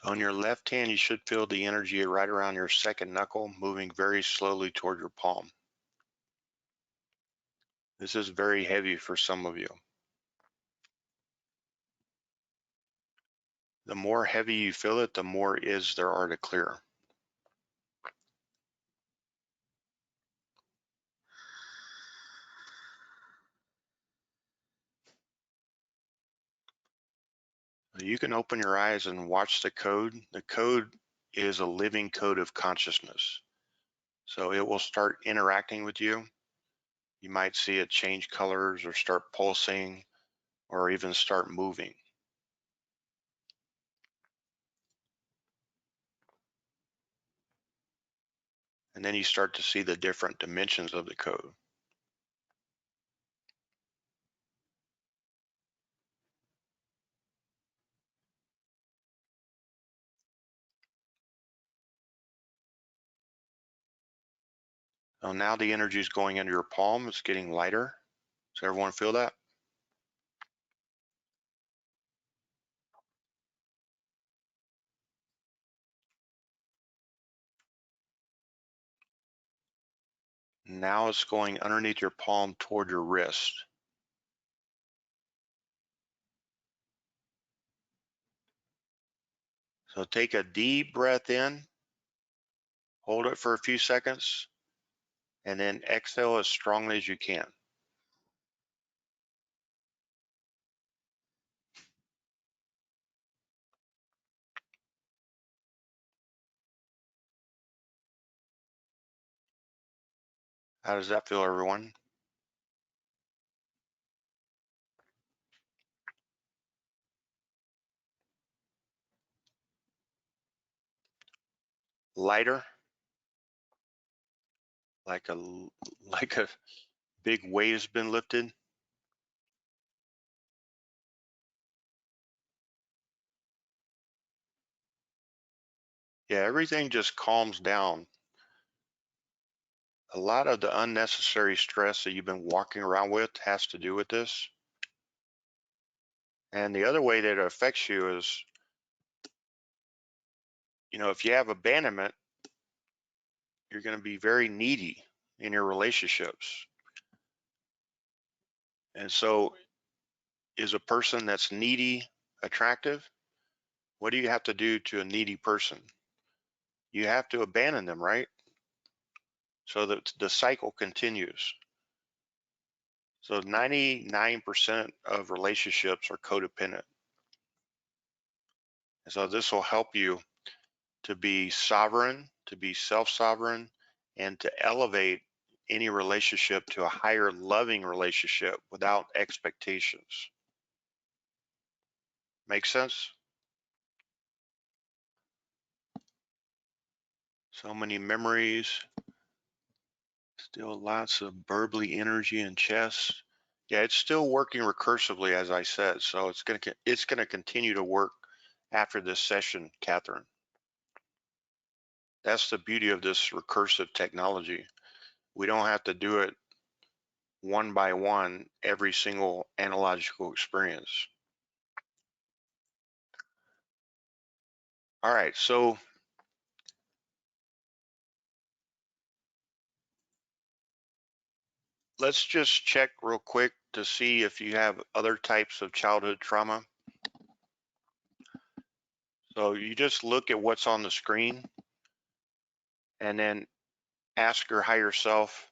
So on your left hand, you should feel the energy right around your second knuckle, moving very slowly toward your palm. This is very heavy for some of you. The more heavy you feel it, the more is there are to clear. You can open your eyes and watch the code. The code is a living code of consciousness. So it will start interacting with you. You might see it change colors or start pulsing or even start moving. And then you start to see the different dimensions of the code. So now the energy is going into your palm. It's getting lighter. Does everyone feel that? Now it's going underneath your palm toward your wrist. So take a deep breath in, hold it for a few seconds, and then exhale as strongly as you can. How does that feel, everyone? Lighter, like a big weight has been lifted. Yeah, everything just calms down. A lot of the unnecessary stress that you've been walking around with has to do with this. And the other way that it affects you is, if you have abandonment, you're going to be very needy in your relationships. And so is a person that's needy attractive? What do you have to do to a needy person? You have to abandon them, right? So that the cycle continues. So 99% of relationships are codependent. And so this will help you to be sovereign, to be self-sovereign, and to elevate any relationship to a higher loving relationship without expectations. Make sense? So many memories, still lots of burbly energy in chess. Yeah, it's still working recursively, as I said. So it's gonna continue to work after this session, Catherine. That's the beauty of this recursive technology. We don't have to do it one by one every single analogical experience. All right, so let's just check real quick to see if you have other types of childhood trauma. So you just look at what's on the screen and then ask your higher self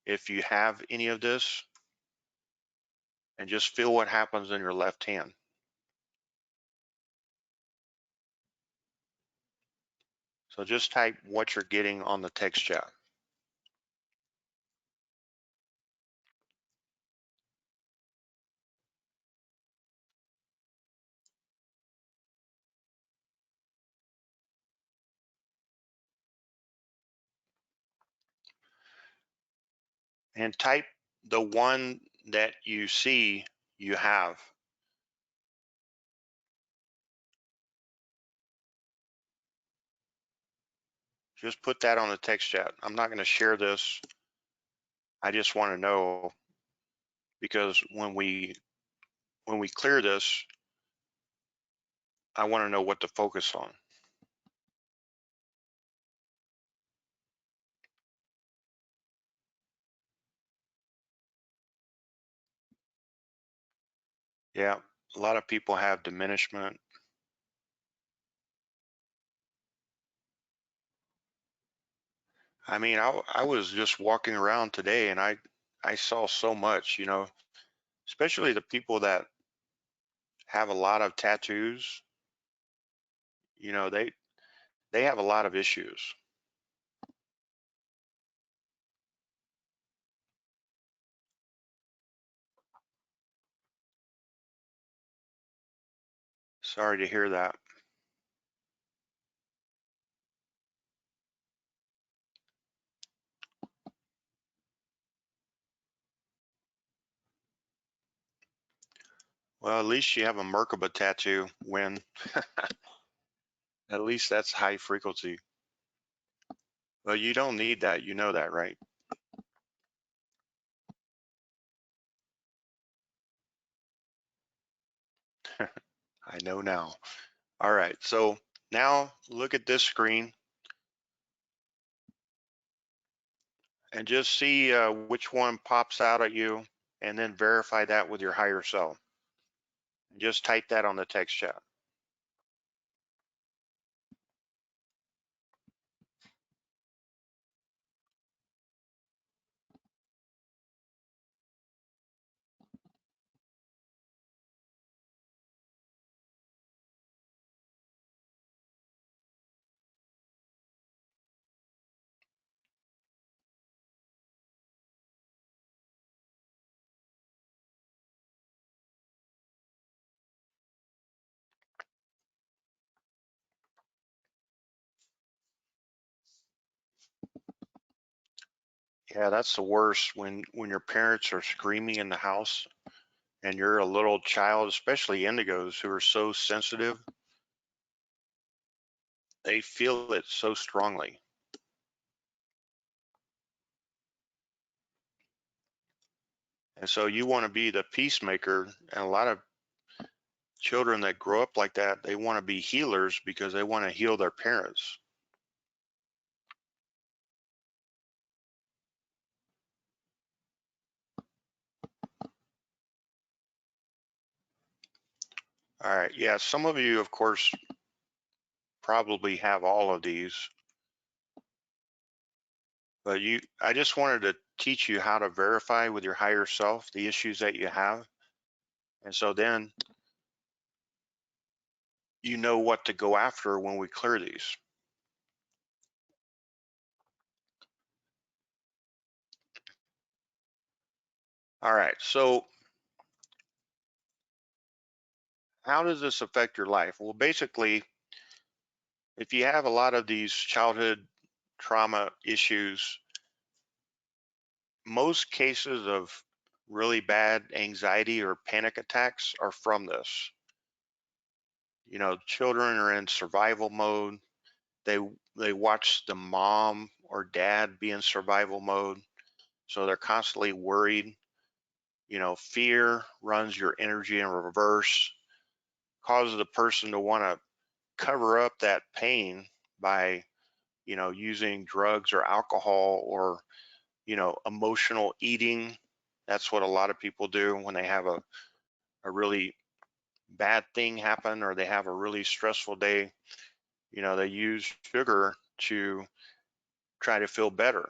if you have any of this, and just feel what happens in your left hand. So just type what you're getting on the text chat. And type the one that you see you have. Just put that on the text chat. I'm not going to share this. I just want to know, because when we clear this, I want to know what to focus on. Yeah, a lot of people have diminishment. I mean, I was just walking around today and I saw so much, especially the people that have a lot of tattoos, they have a lot of issues. Sorry to hear that. Well, at least you have a Merkaba tattoo when at least that's high frequency. Well, you don't need that. You know that, right? I know now. All right. So now look at this screen and just see which one pops out at you, and then verify that with your higher self. Just type that on the text chat. Yeah, that's the worst, when your parents are screaming in the house and you're a little child, especially indigos who are so sensitive. They feel it so strongly. And so you want to be the peacemaker. And a lot of children that grow up like that, they want to be healers because they want to heal their parents. All right. Yeah. Some of you, of course, probably have all of these, but I just wanted to teach you how to verify with your higher self the issues that you have. And so then you know what to go after when we clear these. All right. So how does this affect your life? Well, basically, if you have a lot of these childhood trauma issues, most cases of really bad anxiety or panic attacks are from this. Children are in survival mode. They they watch the mom or dad be in survival mode, so they're constantly worried. Fear runs your energy in reverse, causes the person to want to cover up that pain by, using drugs or alcohol or, emotional eating. That's what a lot of people do when they have a really bad thing happen or they have a really stressful day. They use sugar to try to feel better.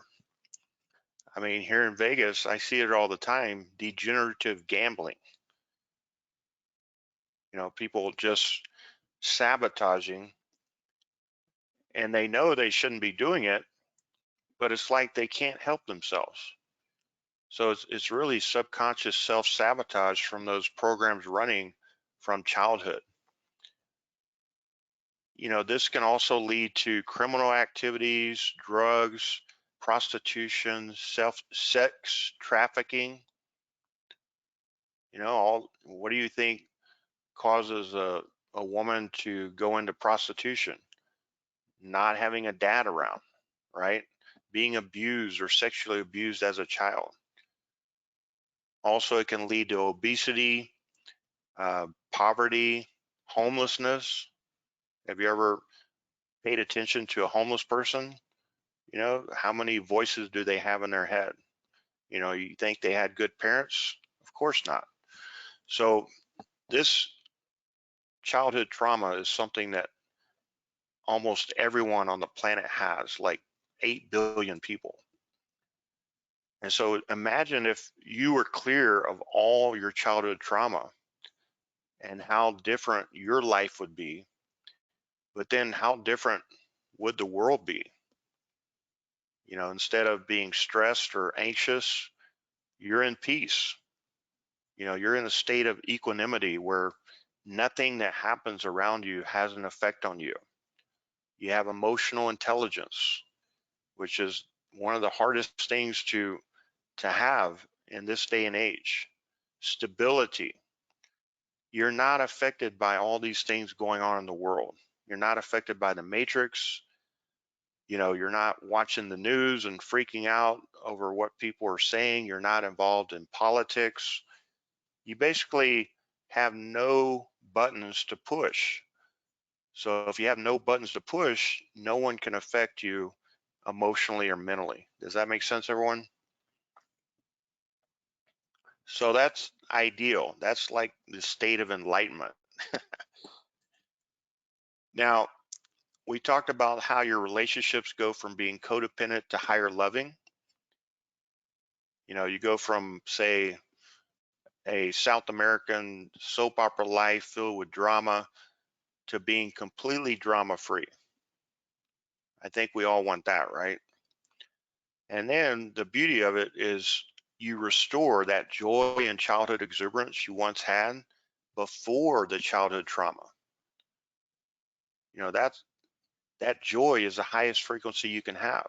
I mean, here in Vegas, I see it all the time, degenerative gambling. People just sabotaging, and they know they shouldn't be doing it, but it's like they can't help themselves. So it's really subconscious self-sabotage from those programs running from childhood. This can also lead to criminal activities, drugs, prostitution, sex trafficking. What do you think causes a woman to go into prostitution? Not having a dad around, right? Being abused or sexually abused as a child. Also, it can lead to obesity, poverty, homelessness. Have you ever paid attention to a homeless person? How many voices do they have in their head? You think they had good parents? Of course not. So this childhood trauma is something that almost everyone on the planet has, like 8 billion people. And so imagine if you were clear of all your childhood trauma and how different your life would be, but then how different would the world be? Instead of being stressed or anxious, you're in peace. You're in a state of equanimity where nothing that happens around you has an effect on you. You have emotional intelligence, which is one of the hardest things to have in this day and age. Stability. You're not affected by all these things going on in the world. You're not affected by the matrix. You're not watching the news and freaking out over what people are saying. You're not involved in politics. You basically have no buttons to push. So if you have no buttons to push, no one can affect you emotionally or mentally. Does that make sense, everyone? So that's ideal. That's like the state of enlightenment. Now, we talked about how your relationships go from being codependent to higher loving. You go from, say, a South American soap opera life filled with drama to being completely drama free. I think we all want that, right? And then the beauty of it is you restore that joy and childhood exuberance you once had before the childhood trauma. That joy is the highest frequency you can have.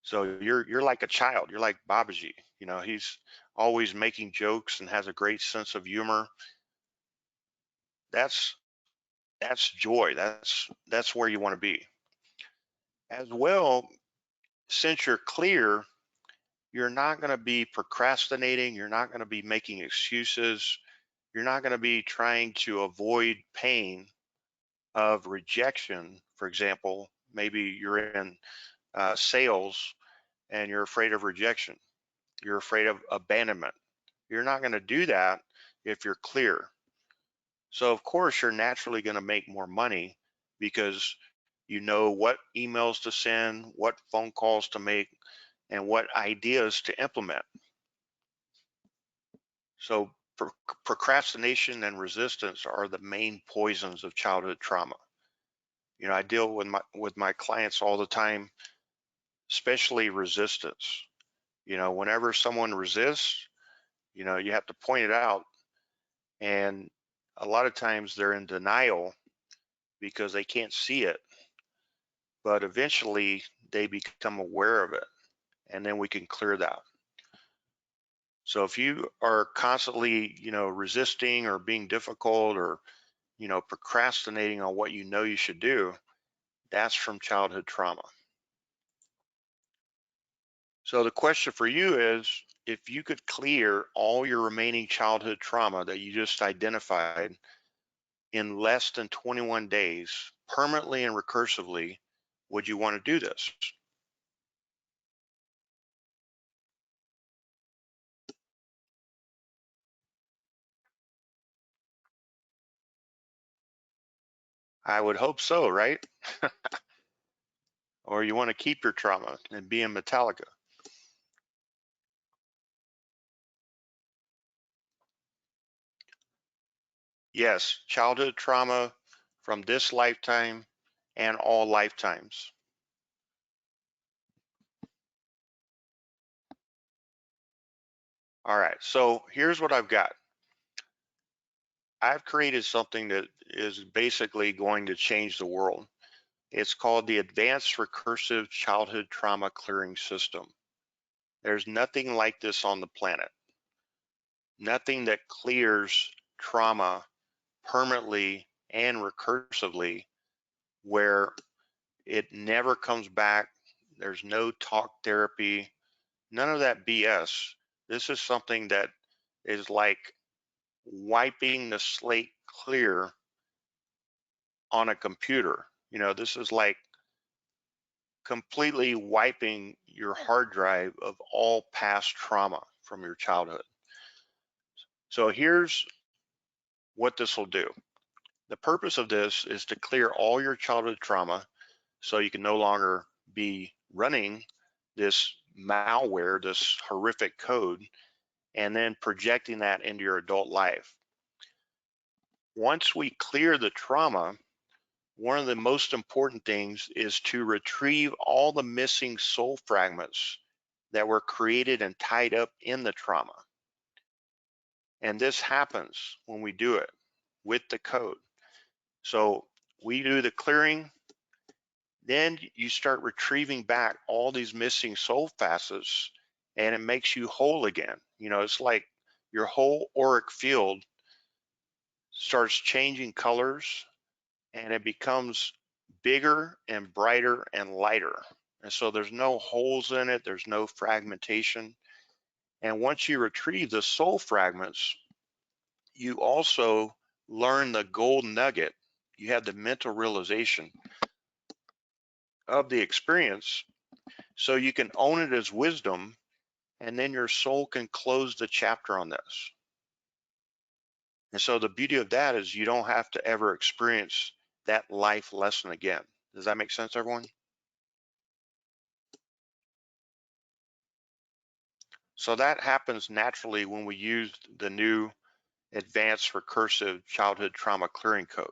So you're like a child. You're like Babaji. He's always making jokes and has a great sense of humor. That's that's joy. That's where you want to be. As well, since you're clear, you're not going to be procrastinating. You're not going to be making excuses. You're not going to be trying to avoid pain of rejection. For example, maybe you're in sales and you're afraid of rejection. You're afraid of abandonment. You're not going to do that if you're clear. So of course you're naturally going to make more money because you know what emails to send, what phone calls to make, and what ideas to implement. So procrastination and resistance are the main poisons of childhood trauma. I deal with my clients all the time, especially resistance. Whenever someone resists, you have to point it out, and a lot of times they're in denial because they can't see it, but eventually they become aware of it, and then we can clear that. So if you are constantly, resisting or being difficult or, procrastinating on what you should do, that's from childhood trauma. So the question for you is, if you could clear all your remaining childhood trauma that you just identified in less than 21 days, permanently and recursively, would you want to do this? I would hope so, right? Or you want to keep your trauma and be in Metallica. Yes, childhood trauma from this lifetime and all lifetimes. All right, so here's what I've got. I've created something that is basically going to change the world. It's called the Advanced Recursive Childhood Trauma Clearing System. There's nothing like this on the planet. Nothing that clears trauma permanently and recursively where it never comes back. There's no talk therapy, none of that BS. This is something that is like wiping the slate clear on a computer. This is like completely wiping your hard drive of all past trauma from your childhood. So here's what this will do. The purpose of this is to clear all your childhood trauma so you can no longer be running this malware, this horrific code, and then projecting that into your adult life. Once we clear the trauma, one of the most important things is to retrieve all the missing soul fragments that were created and tied up in the trauma. And this happens when we do it with the code. So we do the clearing, then you start retrieving back all these missing soul facets, and it makes you whole again. It's like your whole auric field starts changing colors, and it becomes bigger and brighter and lighter. And so there's no holes in it, there's no fragmentation. And once you retrieve the soul fragments, you also learn the gold nugget. You have the mental realization of the experience, so you can own it as wisdom, and then your soul can close the chapter on this. And so the beauty of that is you don't have to ever experience that life lesson again. Does that make sense, everyone? So that happens naturally when we use the new advanced recursive childhood trauma clearing code.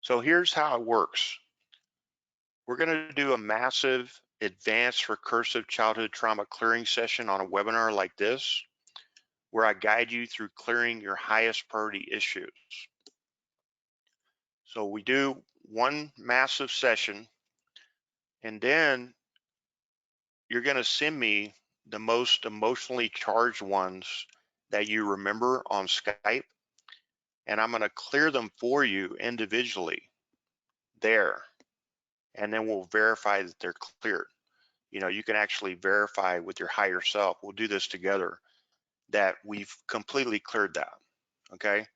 So here's how it works. We're going to do a massive advanced recursive childhood trauma clearing session on a webinar like this, where I guide you through clearing your highest priority issues. So we do one massive session, and then you're going to send me the most emotionally charged ones that you remember on Skype, and I'm going to clear them for you individually there, and then we'll verify that they're cleared. You can actually verify with your higher self. We'll do this together, that we've completely cleared that, okay?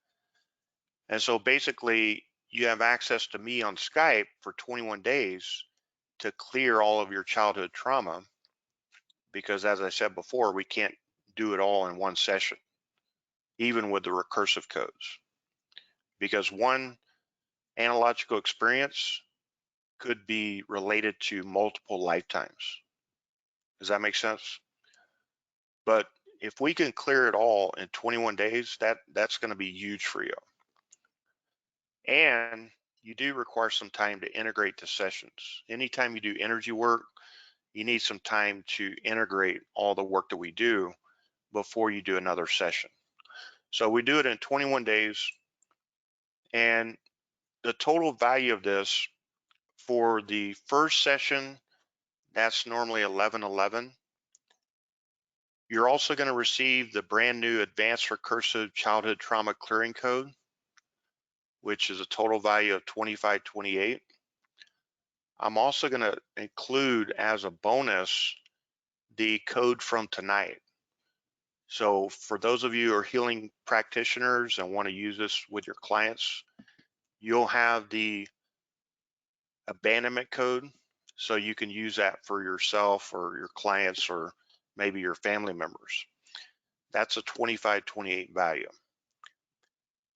And so basically, you have access to me on Skype for 21 days to clear all of your childhood trauma, because as I said before, we can't do it all in one session, even with the recursive codes, because one analogical experience could be related to multiple lifetimes. Does that make sense? But if we can clear it all in 21 days, that's going to be huge for you. And you do require some time to integrate the sessions. Anytime you do energy work, you need some time to integrate all the work that we do before you do another session. So we do it in 21 days, and the total value of this for the first session, that's normally $11.11. You're also going to receive the brand new Advanced Recursive Childhood Trauma Clearing Code, which is a total value of $25.28. I'm also going to include as a bonus the code from tonight. So for those of you who are healing practitioners and want to use this with your clients, you'll have the abandonment code, so you can use that for yourself or your clients or maybe your family members. That's a $25.28 value.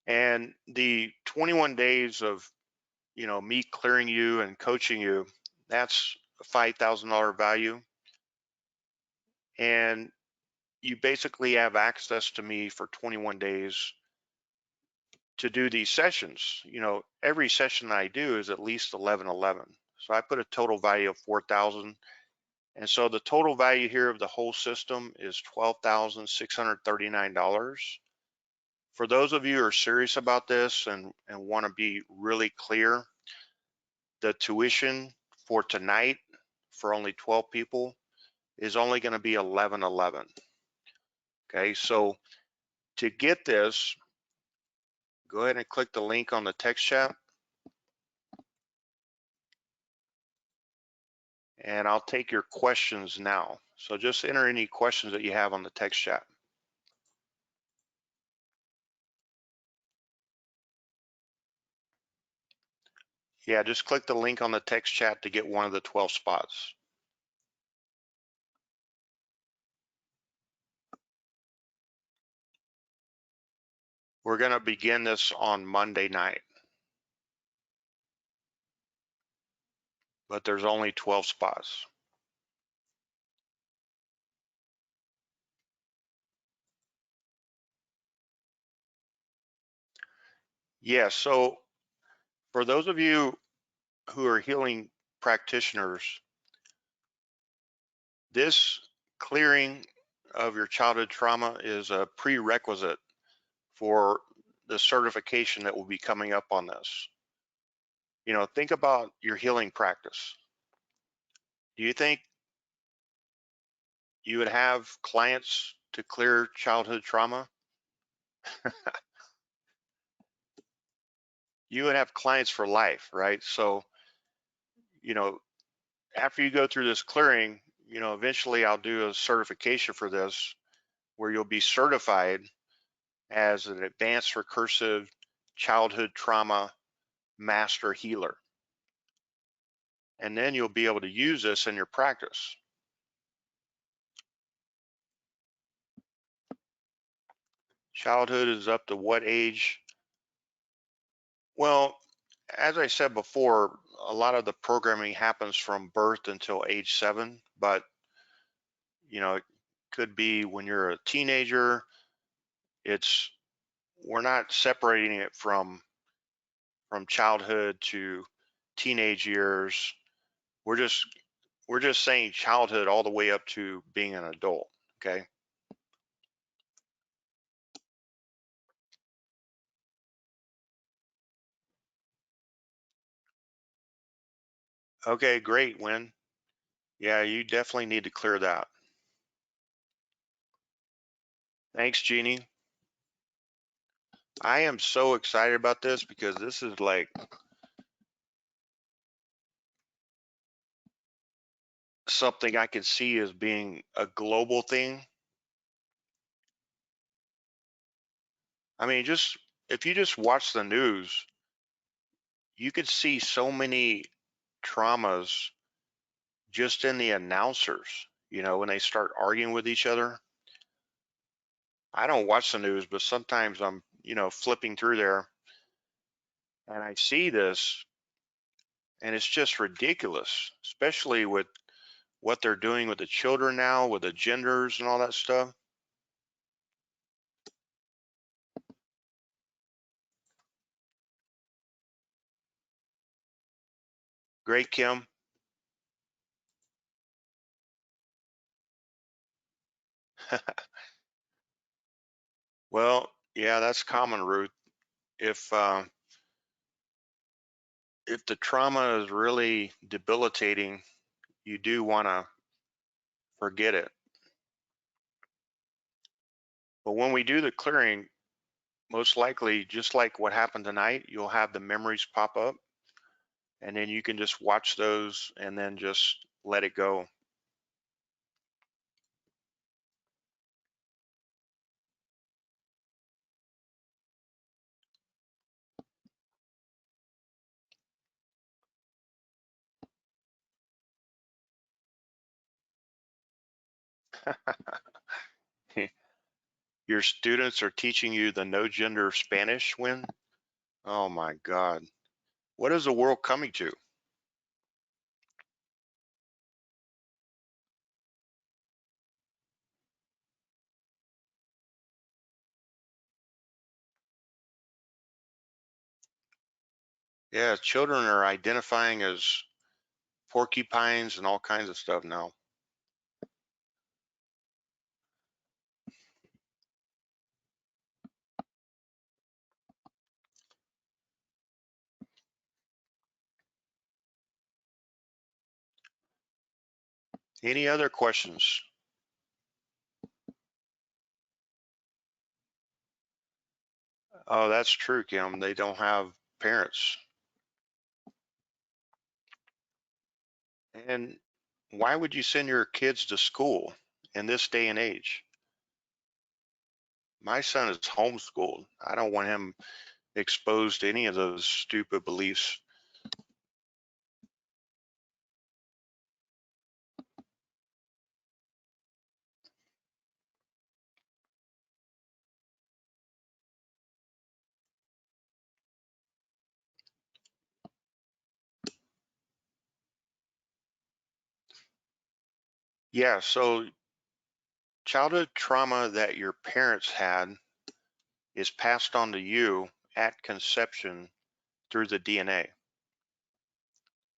And the 21 days of, me clearing you and coaching you, that's a $5,000 value. And you basically have access to me for 21 days to do these sessions. Every session that I do is at least $11.11. So I put a total value of $4,000. And so the total value here of the whole system is $12,639. For those of you who are serious about this and want to be really clear, the tuition for tonight for only 12 people is only going to be $11.11. Okay, so to get this, go ahead and click the link on the text chat, and I'll take your questions now. So just enter any questions that you have on the text chat. Yeah, just click the link on the text chat to get one of the 12 spots. We're going to begin this on Monday night, but there's only 12 spots. Yeah, so for those of you who are healing practitioners, this clearing of your childhood trauma is a prerequisite for the certification that will be coming up on this. Think about your healing practice. Do you think you would have clients to clear childhood trauma? You would have clients for life, right? So, after you go through this clearing, eventually I'll do a certification for this where you'll be certified as an advanced recursive childhood trauma master healer. And then you'll be able to use this in your practice. Childhood is up to what age? Well, as I said before, a lot of the programming happens from birth until age 7, but it could be when you're a teenager. We're not separating it from childhood to teenage years. We're just saying childhood all the way up to being an adult. Okay. Okay, great, Win. Yeah, you definitely need to clear that. Thanks, Jeannie. I am so excited about this because this is like something I can see as being a global thing. I mean, if you just watch the news, you could see so many traumas just in the announcers, when they start arguing with each other. I don't watch the news, but sometimes I'm, flipping through there and I see this, and it's just ridiculous, especially with what they're doing with the children now, with the genders and all that stuff. Great, Kim. Well, yeah, that's common, Ruth. If the trauma is really debilitating, you do want to forget it. But when we do the clearing, most likely, just like what happened tonight, you'll have the memories pop up, and then you can just watch those and then just let it go. Your students are teaching you the no gender Spanish when? Oh my God. What is the world coming to? Yeah, children are identifying as porcupines and all kinds of stuff now. Any other questions? Oh, that's true, Kim. They don't have parents. And why would you send your kids to school in this day and age? My son is homeschooled. I don't want him exposed to any of those stupid beliefs. Yeah, so childhood trauma that your parents had is passed on to you at conception through the DNA.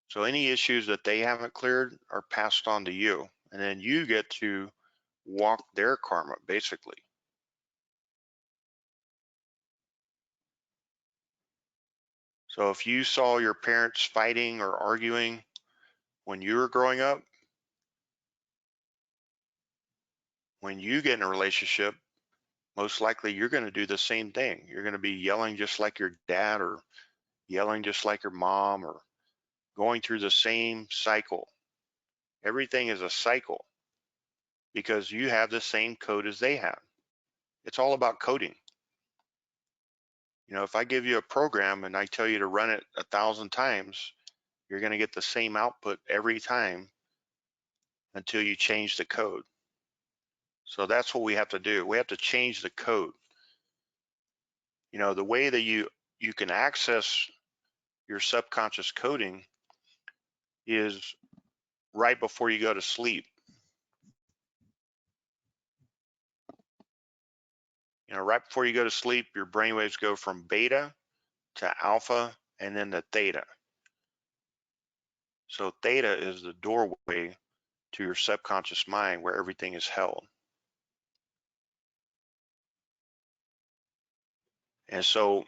So any issues that they haven't cleared are passed on to you, and then you get to walk their karma, basically. So if you saw your parents fighting or arguing when you were growing up, when you get in a relationship, most likely you're going to do the same thing. You're going to be yelling just like your dad, or yelling just like your mom, or going through the same cycle. Everything is a cycle because you have the same code as they have. It's all about coding. If I give you a program and I tell you to run it 1,000 times, you're going to get the same output every time until you change the code. So that's what we have to do. We have to change the code. The way that you can access your subconscious coding is right before you go to sleep. Right before you go to sleep, your brainwaves go from beta to alpha and then to theta. So theta is the doorway to your subconscious mind where everything is held. And so,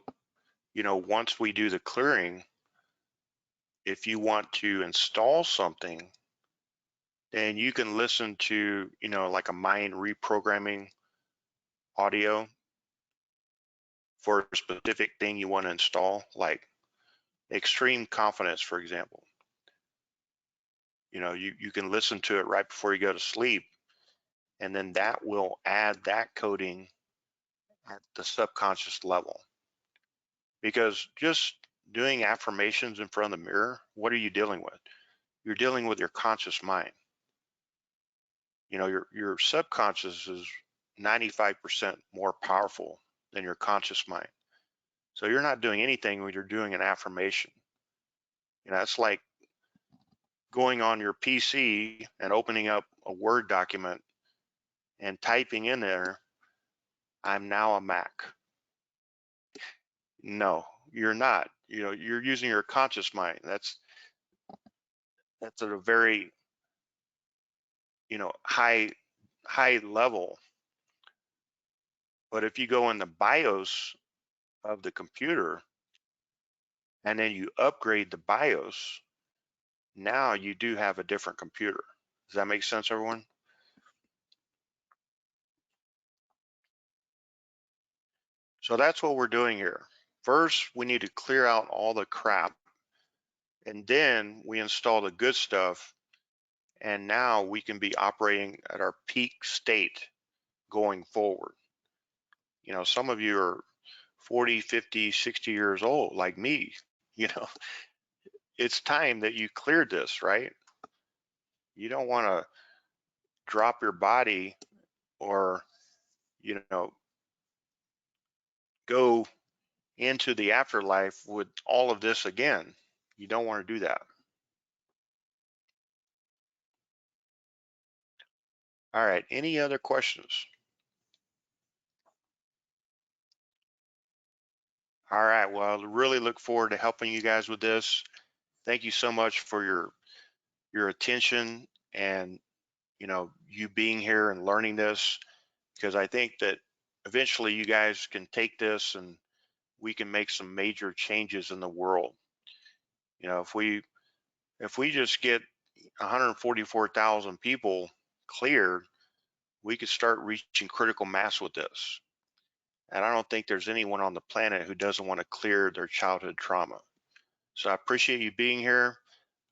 once we do the clearing, if you want to install something, then you can listen to, like a mind reprogramming audio for a specific thing you want to install, like extreme confidence, for example. You can listen to it right before you go to sleep, and then that will add that coding at the subconscious level. Because just doing affirmations in front of the mirror, what are you dealing with? You're dealing with your conscious mind. Your subconscious is 95% more powerful than your conscious mind. So you're not doing anything when you're doing an affirmation. It's like going on your PC and opening up a Word document and typing in there, I'm now a Mac. No, you're not. You're using your conscious mind. That's at a very, high level. But if you go in the BIOS of the computer and then you upgrade the BIOS, now you do have a different computer. Does that make sense, everyone? So that's what we're doing here. First, we need to clear out all the crap, and then we install the good stuff, and now we can be operating at our peak state going forward. Some of you are 40, 50, 60 years old, like me. It's time that you cleared this, right? You don't want to drop your body or, go into the afterlife with all of this again. You don't want to do that. All right, any other questions? All right, well, I really look forward to helping you guys with this. Thank you so much for your attention and you being here and learning this, because I think that eventually you guys can take this and we can make some major changes in the world. If we just get 144,000 people cleared, we could start reaching critical mass with this. And I don't think there's anyone on the planet who doesn't want to clear their childhood trauma. So I appreciate you being here.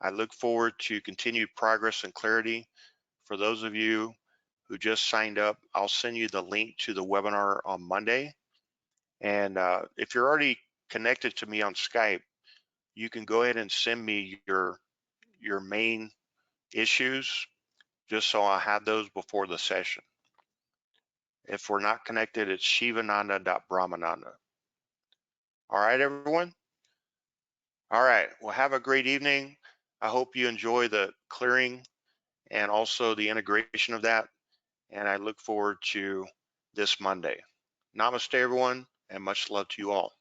I look forward to continued progress and clarity. For those of you who just signed up, I'll send you the link to the webinar on Monday. And if you're already connected to me on Skype, you can go ahead and send me your main issues, just so I have those before the session. If we're not connected, it's shivananda.brahmananda. All right, everyone? All right, well, have a great evening. I hope you enjoy the clearing and also the integration of that. And I look forward to this Monday. Namaste, everyone, and much love to you all.